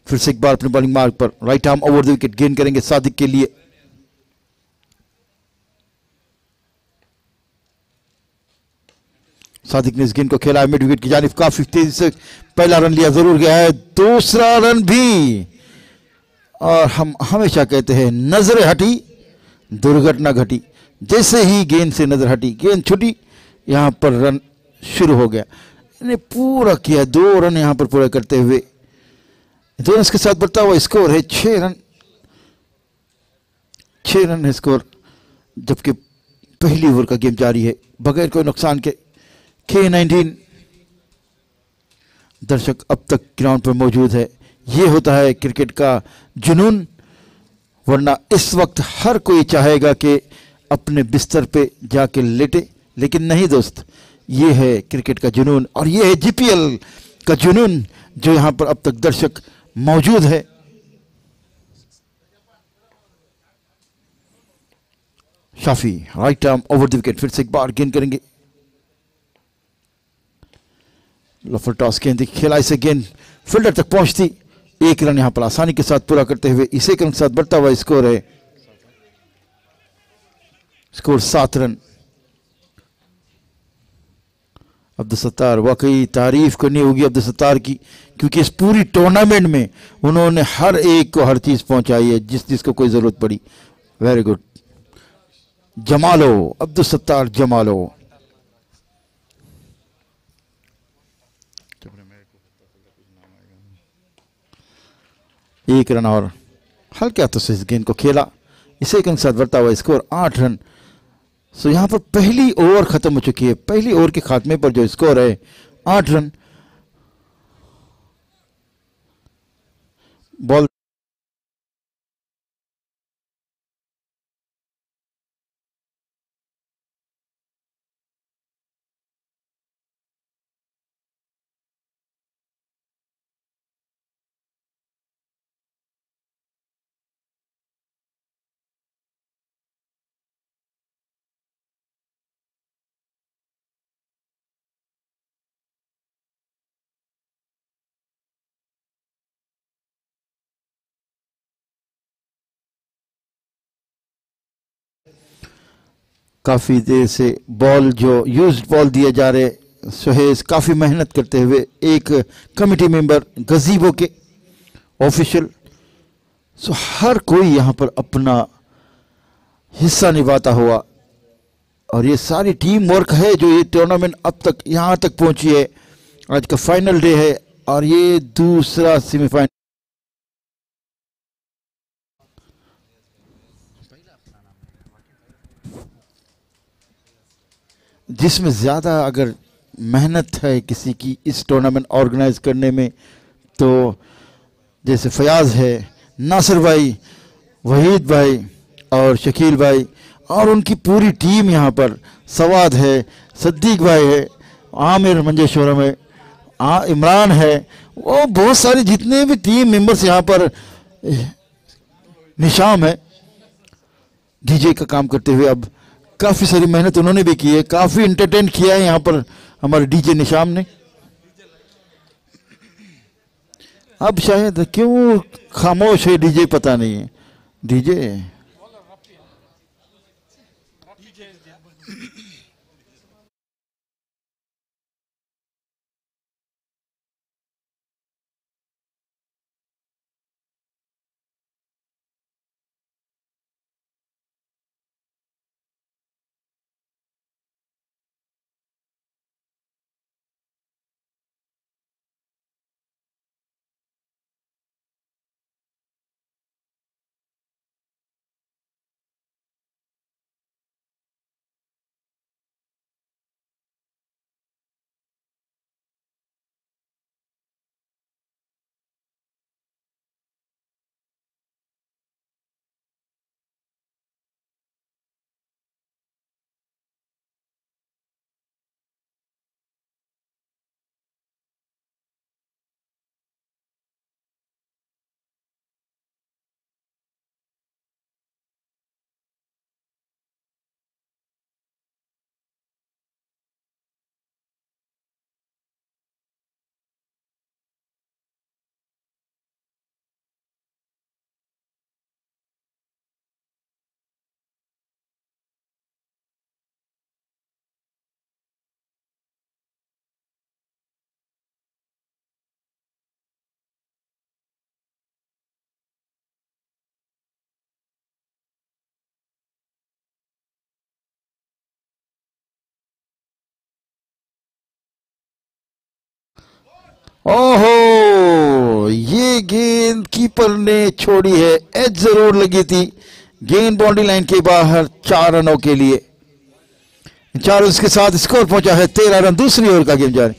फिर से एक बार अपनी बॉलिंग मार्क पर right arm over the wicket gain करेंगे सादिक के लिए। सादिक ने इस गेंद को खेला है मिड विकेट की जानिब। काफी तेजी से पहला रन लिया जरूर गया है, दूसरा रन भी। और हम हमेशा कहते हैं नजर हटी दुर्घटना घटी। जैसे ही गेंद से नजर हटी, गेंद छूटी, यहां पर रन शुरू हो गया। ने पूरा किया, 2 रन यहां पर पूरा करते हुए। 2 रन के साथ बढ़ता हुआ स्कोर है 6 रन। 6 रन है स्कोर, जबकि पहली ओवर का गेम जारी है बगैर कोई नुकसान के। K19 दर्शक अब तक ग्राउंड पर मौजूद है। ये होता है क्रिकेट का जुनून, वरना इस वक्त हर कोई चाहेगा कि अपने बिस्तर पे जाके लेटे, लेकिन नहीं दोस्त, ये है क्रिकेट का जुनून और ये है GPL का जुनून जो यहां पर अब तक दर्शक मौजूद है। Shafi right arm over the wicket, फिर से एक बार गेंद करेंगे। लफर टॉस गेंद खेला, इसे गेंद फील्डर तक पहुंचती, 1 रन यहां पर आसानी के साथ पूरा करते हुए इसे के साथ बढ़ता हुआ स्कोर है, स्कोर 7 रन। अब्दुल सत्तार, वाकई तारीफ करनी होगी अब्दुल सत्तार की, क्योंकि इस पूरी टूर्नामेंट में उन्होंने हर एक को हर चीज पहुंचाई है जिस जिसको कोई जरूरत पड़ी। Very good, Jamalo Abdul Sattar, Jamalo. एक रन और हल्के हाथों से इस गेंद को खेला, इसे के साथ बढ़ता हुआ स्कोर 8 रन। सो यहां पर पहली ओवर खत्म हो चुकी है, पहली ओवर के खात्मे पर जो स्कोर है 8 रन। बॉल काफी देर से बॉल जो यूज्ड बॉल दिए जा रहे, सुहेज काफी मेहनत करते हुए, एक कमेटी मेंबर, गजीबो के ऑफिशियल, सो हर कोई यहां पर अपना हिस्सा निभाता हुआ, और ये सारी टीम वर्क है जो ये टूर्नामेंट अब तक यहां तक पहुंची है। आज का फाइनल डे है और ये दूसरा सेमीफाइनल, जिसमें ज़्यादा अगर मेहनत है किसी की इस टूर्नामेंट ऑर्गेनाइज करने में, तो जैसे फयाज है, नासिर भाई, वहीद भाई और शकील भाई और उनकी पूरी टीम यहाँ पर, सवाद है, सद्दीक भाई है, आमिर मंजेश्वरम है, इमरान है, वो बहुत सारे जितने भी टीम मेंबर्स यहाँ पर, निशाम है डीजे का काम करते हुए। अब काफ़ी सारी मेहनत उन्होंने भी की है, काफ़ी इंटरटेन किया है यहाँ पर हमारे डीजे निशाम ने। अब शायद क्यों खामोश है डीजे, पता नहीं है डीजे। ओहो, ये गेंद कीपर ने छोड़ी है, एज जरूर लगी थी, गेंद बाउंड्री लाइन के बाहर। 4 रनों के लिए 4 रन के साथ स्कोर पहुंचा है 13 रन। दूसरी ओवर का गेम जारी।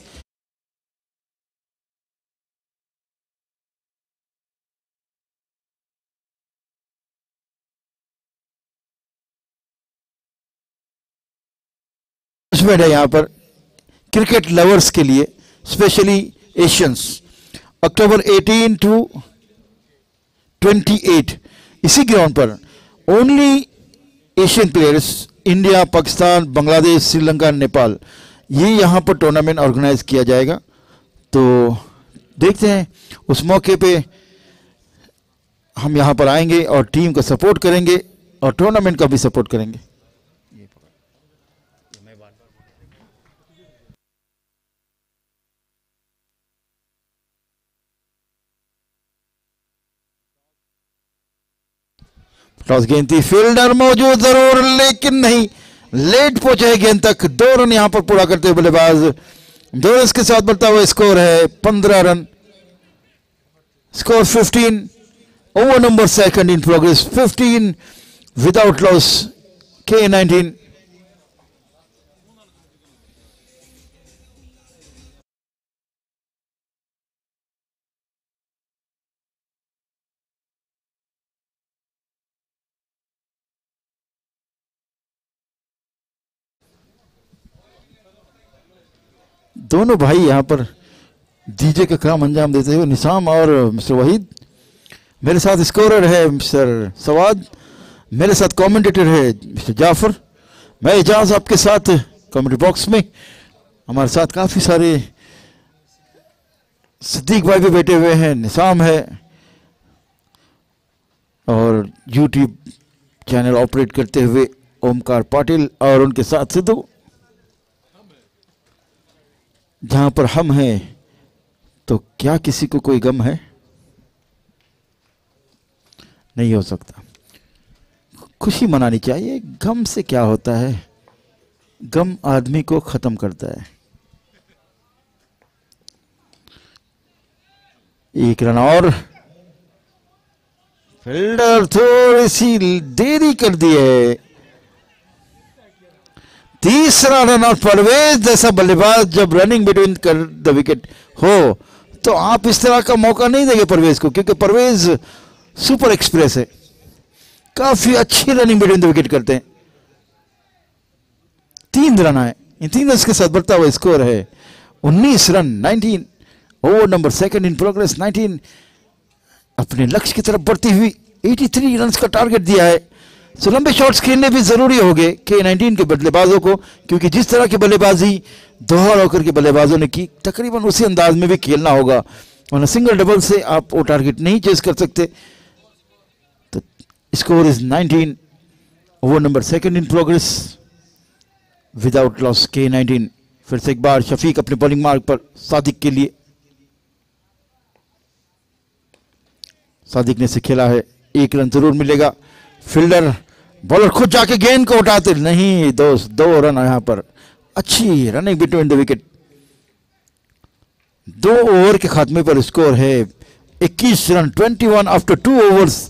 है यहां पर क्रिकेट लवर्स के लिए, स्पेशली एशियंस। अक्टूबर 18 टू 28 इसी ग्राउंड पर only Asian players, India, Pakistan, Bangladesh, Sri Lanka, Nepal, ये यहां पर टूर्नामेंट ऑर्गेनाइज किया जाएगा। तो देखते हैं, उस मौके पे हम यहां पर आएंगे और टीम को सपोर्ट करेंगे और टूर्नामेंट का भी सपोर्ट करेंगे। टॉस गेंद थी, फील्डर मौजूद जरूर लेकिन नहीं, लेट पहुंचे गेंद तक। 2 रन यहां पर पूरा करते हुए बल्लेबाज, 2 रन के साथ बढ़ता हुआ स्कोर है 15 run. Score 15, over number second in progress, 15 without loss, K19। दोनों भाई यहां पर डीजे का काम अंजाम देते हुए, निसाम और मिस्टर वहीद। मेरे साथ स्कोरर है मिस्टर सवाद, मेरे साथ कमेंटेटर है मिस्टर जाफर। मैं इजाज आपके साथ कमेंट्री बॉक्स में। हमारे साथ काफी सारे सिद्दीक भाई भी बैठे हुए हैं, निसाम है और यूट्यूब चैनल ऑपरेट करते हुए ओमकार पाटिल और उनके साथ सिद्धू। जहां पर हम हैं तो क्या किसी को कोई गम है? नहीं हो सकता। खुशी मनानी चाहिए। गम से क्या होता है? गम आदमी को खत्म करता है। 1 रन और, फील्डर थोड़ी सी देरी कर दी है। 3रा रन और परवेज जैसा बल्लेबाज जब रनिंग बिटवीन कर द विकेट हो तो आप इस तरह का मौका नहीं देंगे परवेज को, क्योंकि परवेज सुपर एक्सप्रेस है, काफी अच्छी रनिंग बिटवीन द विकेट करते हैं। 3 रन आए, इन 3 रन के साथ बढ़ता हुआ स्कोर है 19 run. 19, over number second in progress. 19 अपने लक्ष्य की तरफ बढ़ती हुई 83 रन का टारगेट दिया है। सो लंबे शॉट्स खेलने भी जरूरी हो गए K19 के बल्लेबाजों को, क्योंकि जिस तरह की बल्लेबाजी दोहरा होकर के बल्लेबाजों ने की, तकरीबन उसी अंदाज में भी खेलना होगा, वरना सिंगल डबल से आप वो टारगेट नहीं चेस कर सकते। तो score is 19, over number second in progress, without loss K19। फिर से एक बार शफीक अपने बॉलिंग मार्ग पर सादिक के लिए। सादिक ने से खेला है, 1 रन जरूर मिलेगा। फील्डर बॉलर खुद जाके गेंद को उठाते नहीं दोस्त, 2 रन यहां पर। अच्छी running between the wicket. 2 over के खात्मे पर स्कोर है 21 run, 21 after 2 overs.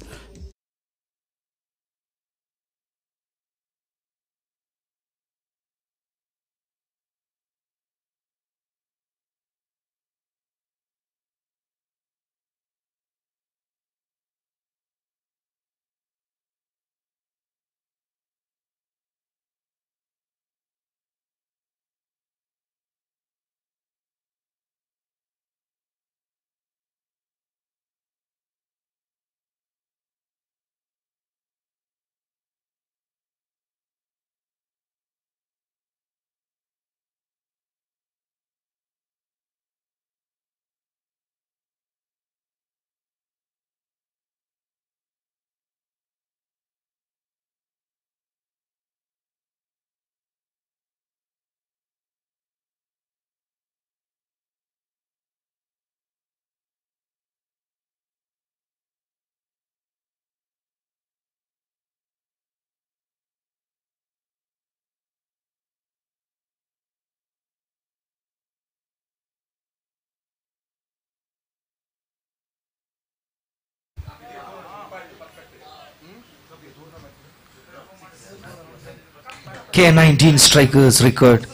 K19 strikers record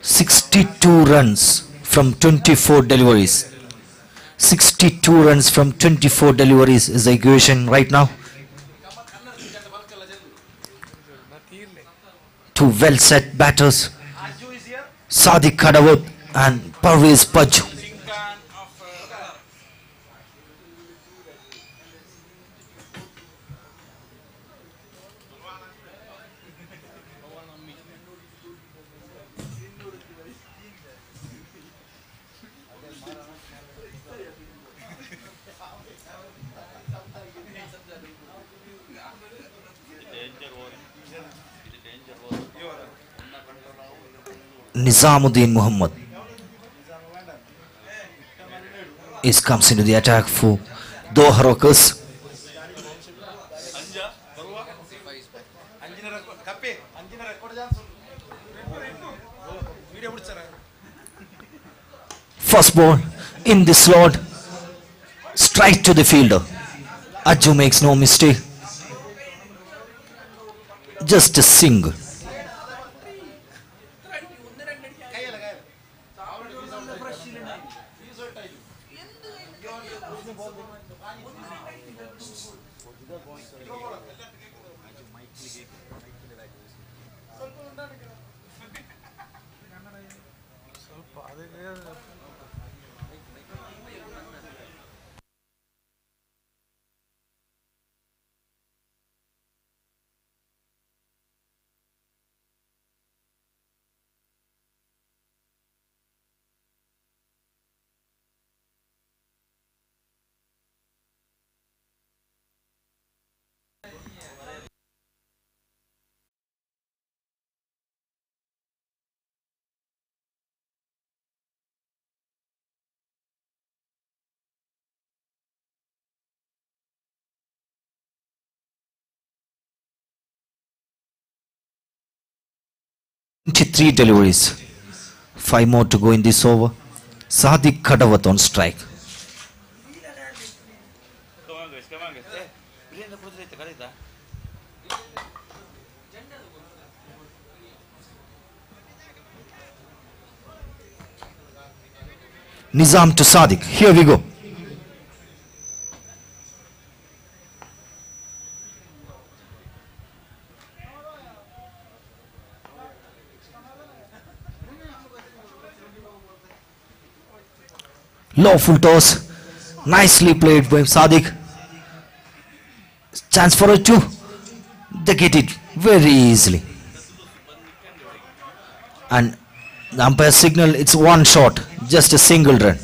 62 runs from 24 deliveries. 62 runs from 24 deliveries is the equation right now. Two well set batters, Sadiq Khadawat and Parvez Paju. Nizamuddin Muhammad comes into the attack for Doha Rockers. First ball in the slot, strike to the fielder. Aju makes no mistake. Just a single. Three deliveries. 5 more to go in this over. Sadiq Khadawat on strike. Nizam to Sadiq. Here we go. Low full toss. Nicely played by Sadiq. Chance for a two. They get it very easily. And the umpire signal, it's one shot. Just a single run.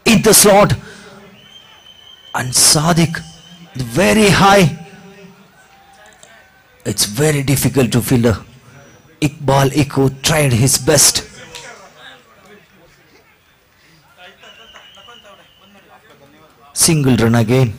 In the slot, and Sadiq very high. It's very difficult to fielder. Iqbal Eko tried his best. Single run again.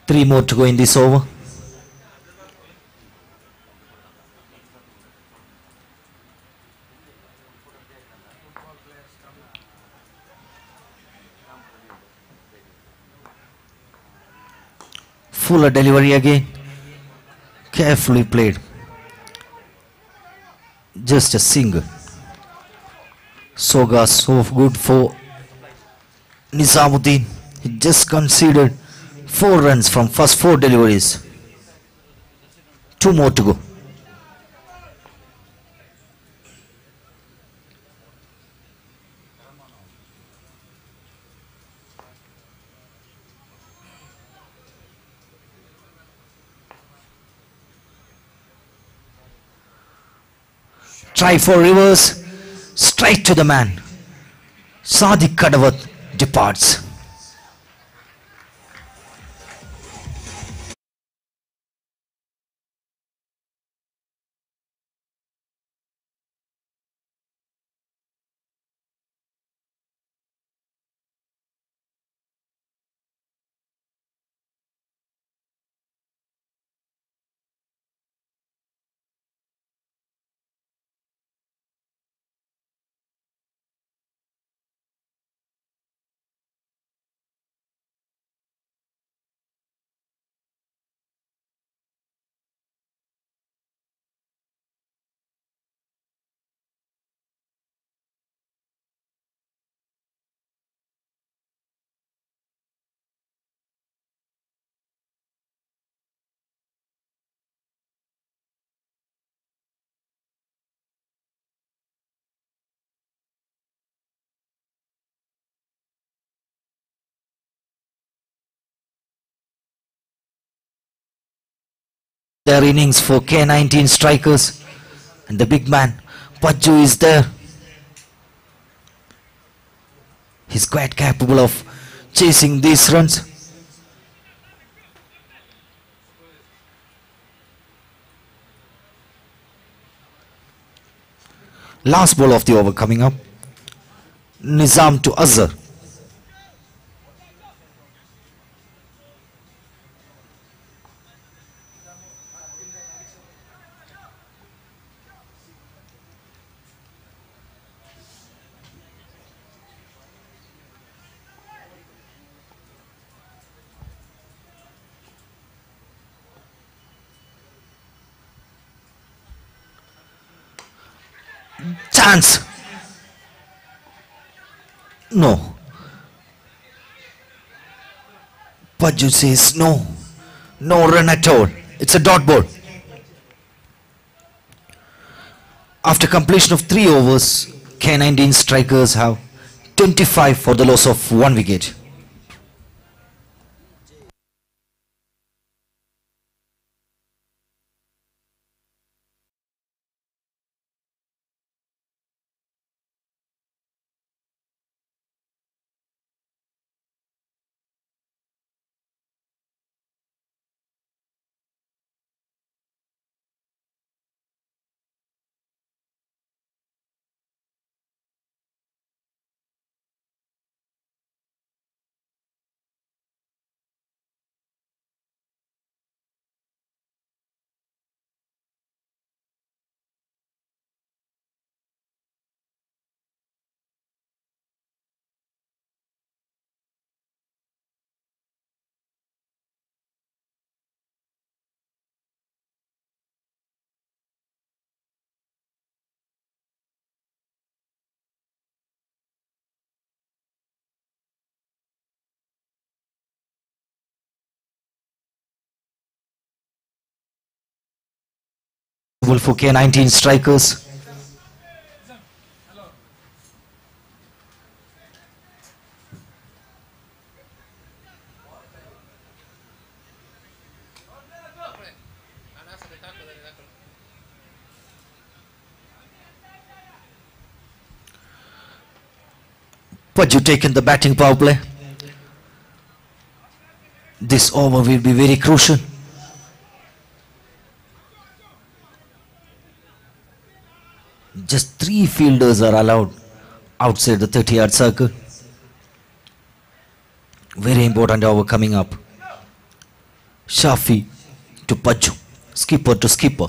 Three more to go in this over. Fuller delivery again. Carefully played. Just a single. Soga so good for Nizamuddin. He just conceded 4 runs from first 4 deliveries. 2 more to go. Try for reverse. Straight to the man. Sadiq Kadawat departs. Their innings for K19 strikers, and the big man Paju is there. He's quite capable of chasing these runs. Last ball of the over coming up. Nizam to Azhar. Chance. No. Paju says no. No run at all. It's a dot ball. After completion of 3 overs, K19 strikers have 25 for the loss of 1 wicket. For K19 strikers. Paju taken the batting power play. This over will be very crucial. Just 3 fielders are allowed outside the 30-yard circle. Very important over coming up. Shafi to Paju. Skipper to skipper.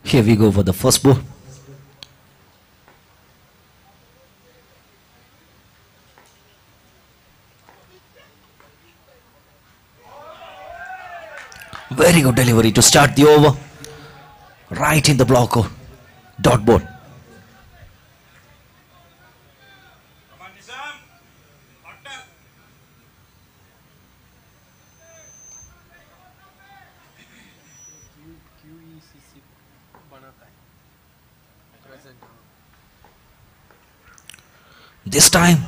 Here we go for the first ball. Very good delivery to start the over. Right in the blocker. Dot ball. This time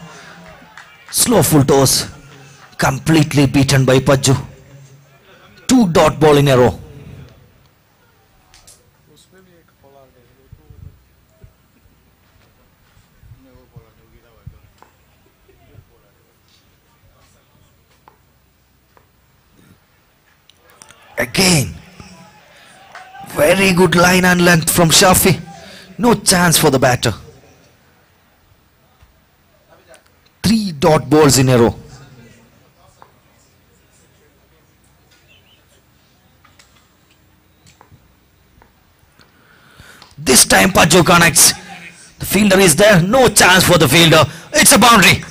Slow full toss. Completely beaten by Paju. 2 dot ball in a row. Again. Very good line and length from Shafi. No chance for the batter. 3 dot balls in a row. This time Paju connects. The fielder is there. No chance for the fielder. It's a boundary.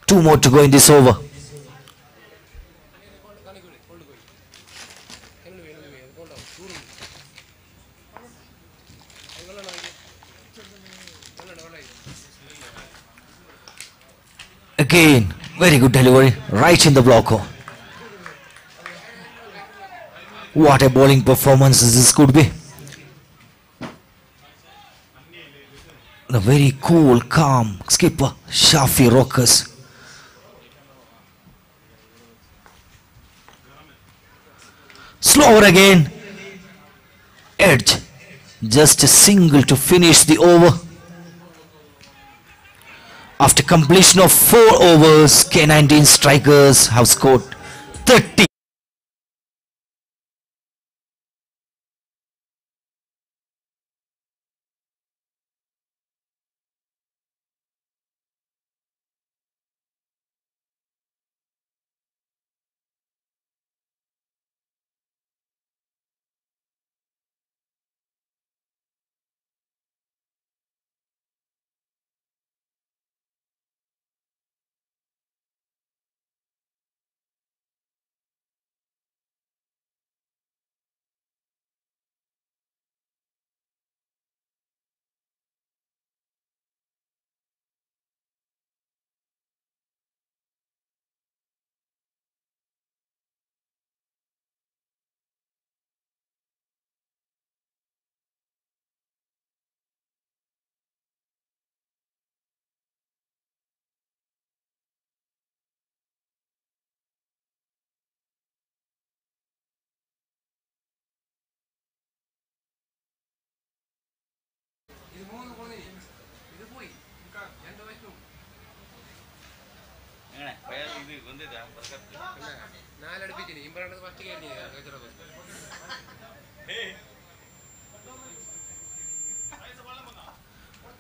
Two more to go in this over. Again, very good delivery, right in the block hole. What a bowling performance this could be. The very cool, calm skipper, Shafi Rockers. Slower again. Edge. Just a single to finish the over. After completion of 4 overs, K19 strikers have scored 30.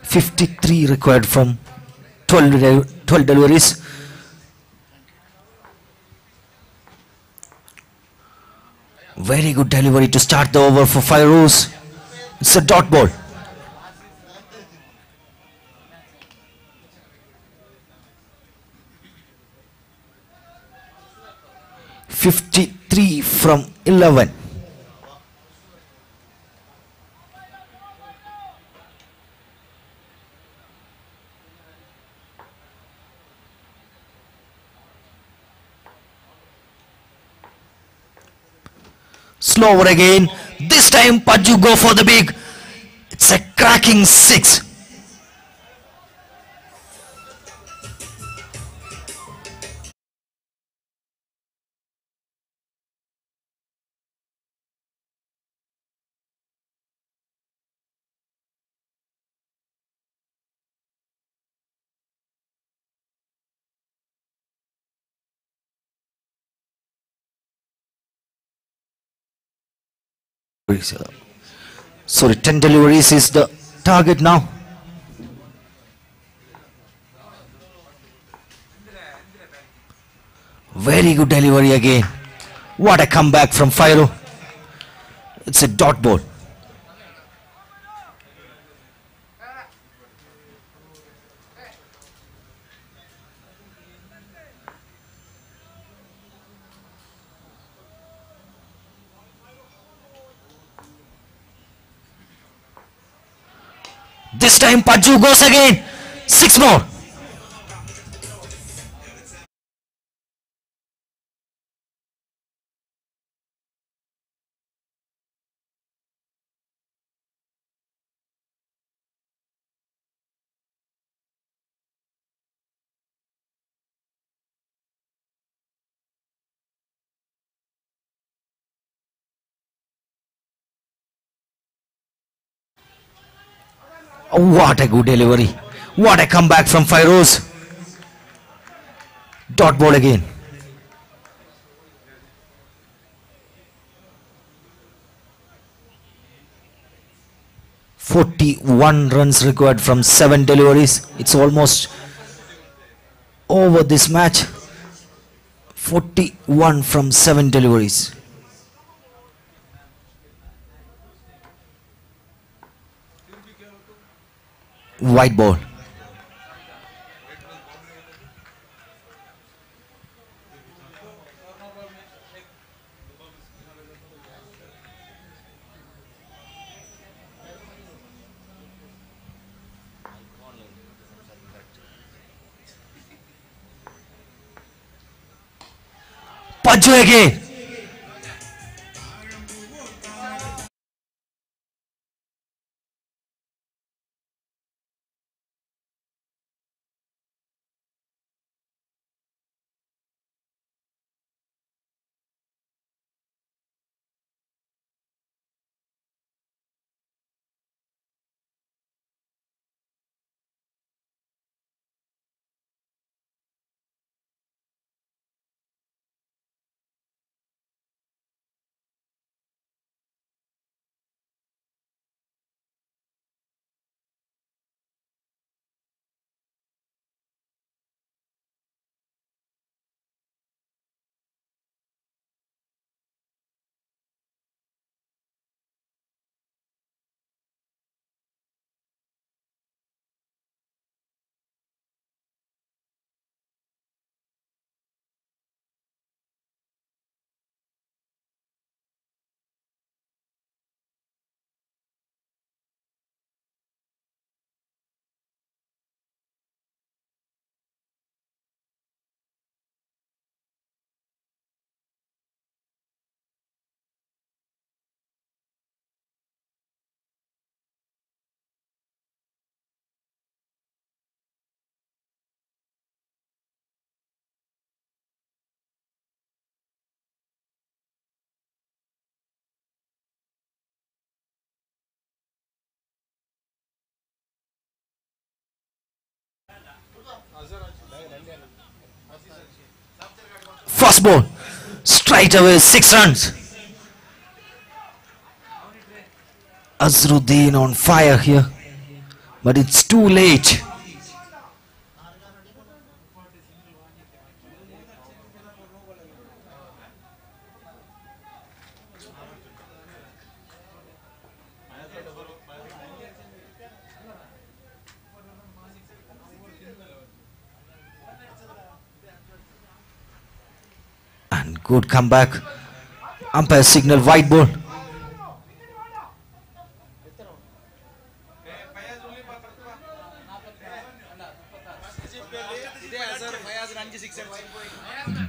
.53 required from 12 deliveries. Very good delivery to start the over for Fairoz. It's a dot ball. .53 from 11. Slower again. This time Paju go for the big. It's a cracking 6. Sorry, 10 deliveries is the target now. Very good delivery again. What a comeback from Fairo. It's a dot ball. This time Paju goes again. 6 more. What a good delivery. What a comeback from Fairoz. Dot ball again. 41 runs required from 7 deliveries. It's almost over this match. 41 from 7 deliveries. White ball. Paju again. First ball. Straight away 6 runs. Azharuddin on fire here. But it's too late. And good comeback. Umpire signal white ball.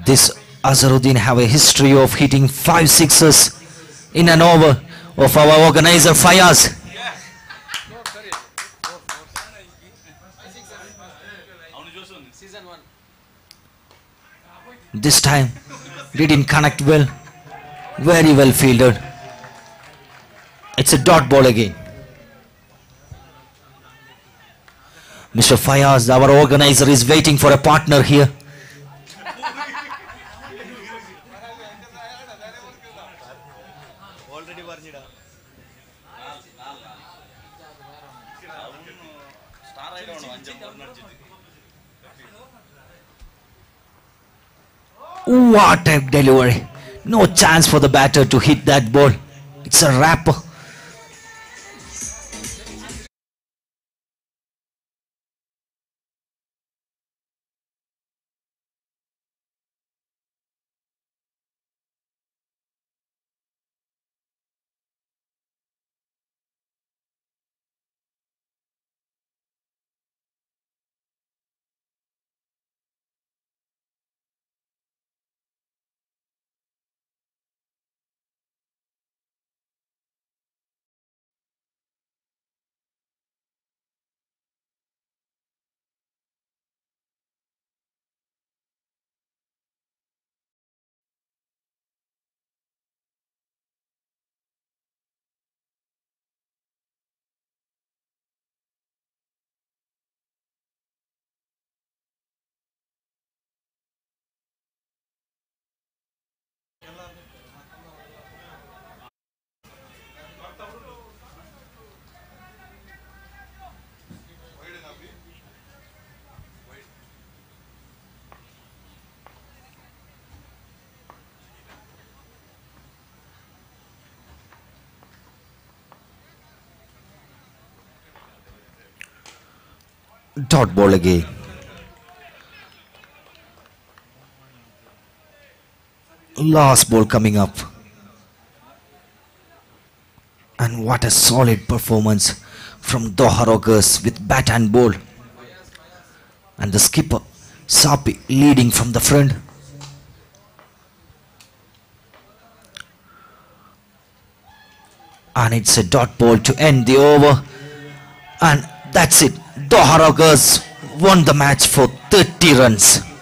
This Azharuddin have a history of hitting 5 sixes in an over of our organizer Fayaz. This time didn't connect well. Very well fielded. It's a dot ball again. Mr. Fayaz, our organizer, is waiting for a partner here. What a delivery. No chance for the batter to hit that ball. It's a wrap. Dot ball again. Last ball coming up. And what a solid performance from Doha Rockers with bat and ball. And the skipper, Sapi, leading from the front. And it's a dot ball to end the over. And that's it. Doha Rockers won the match for 30 runs.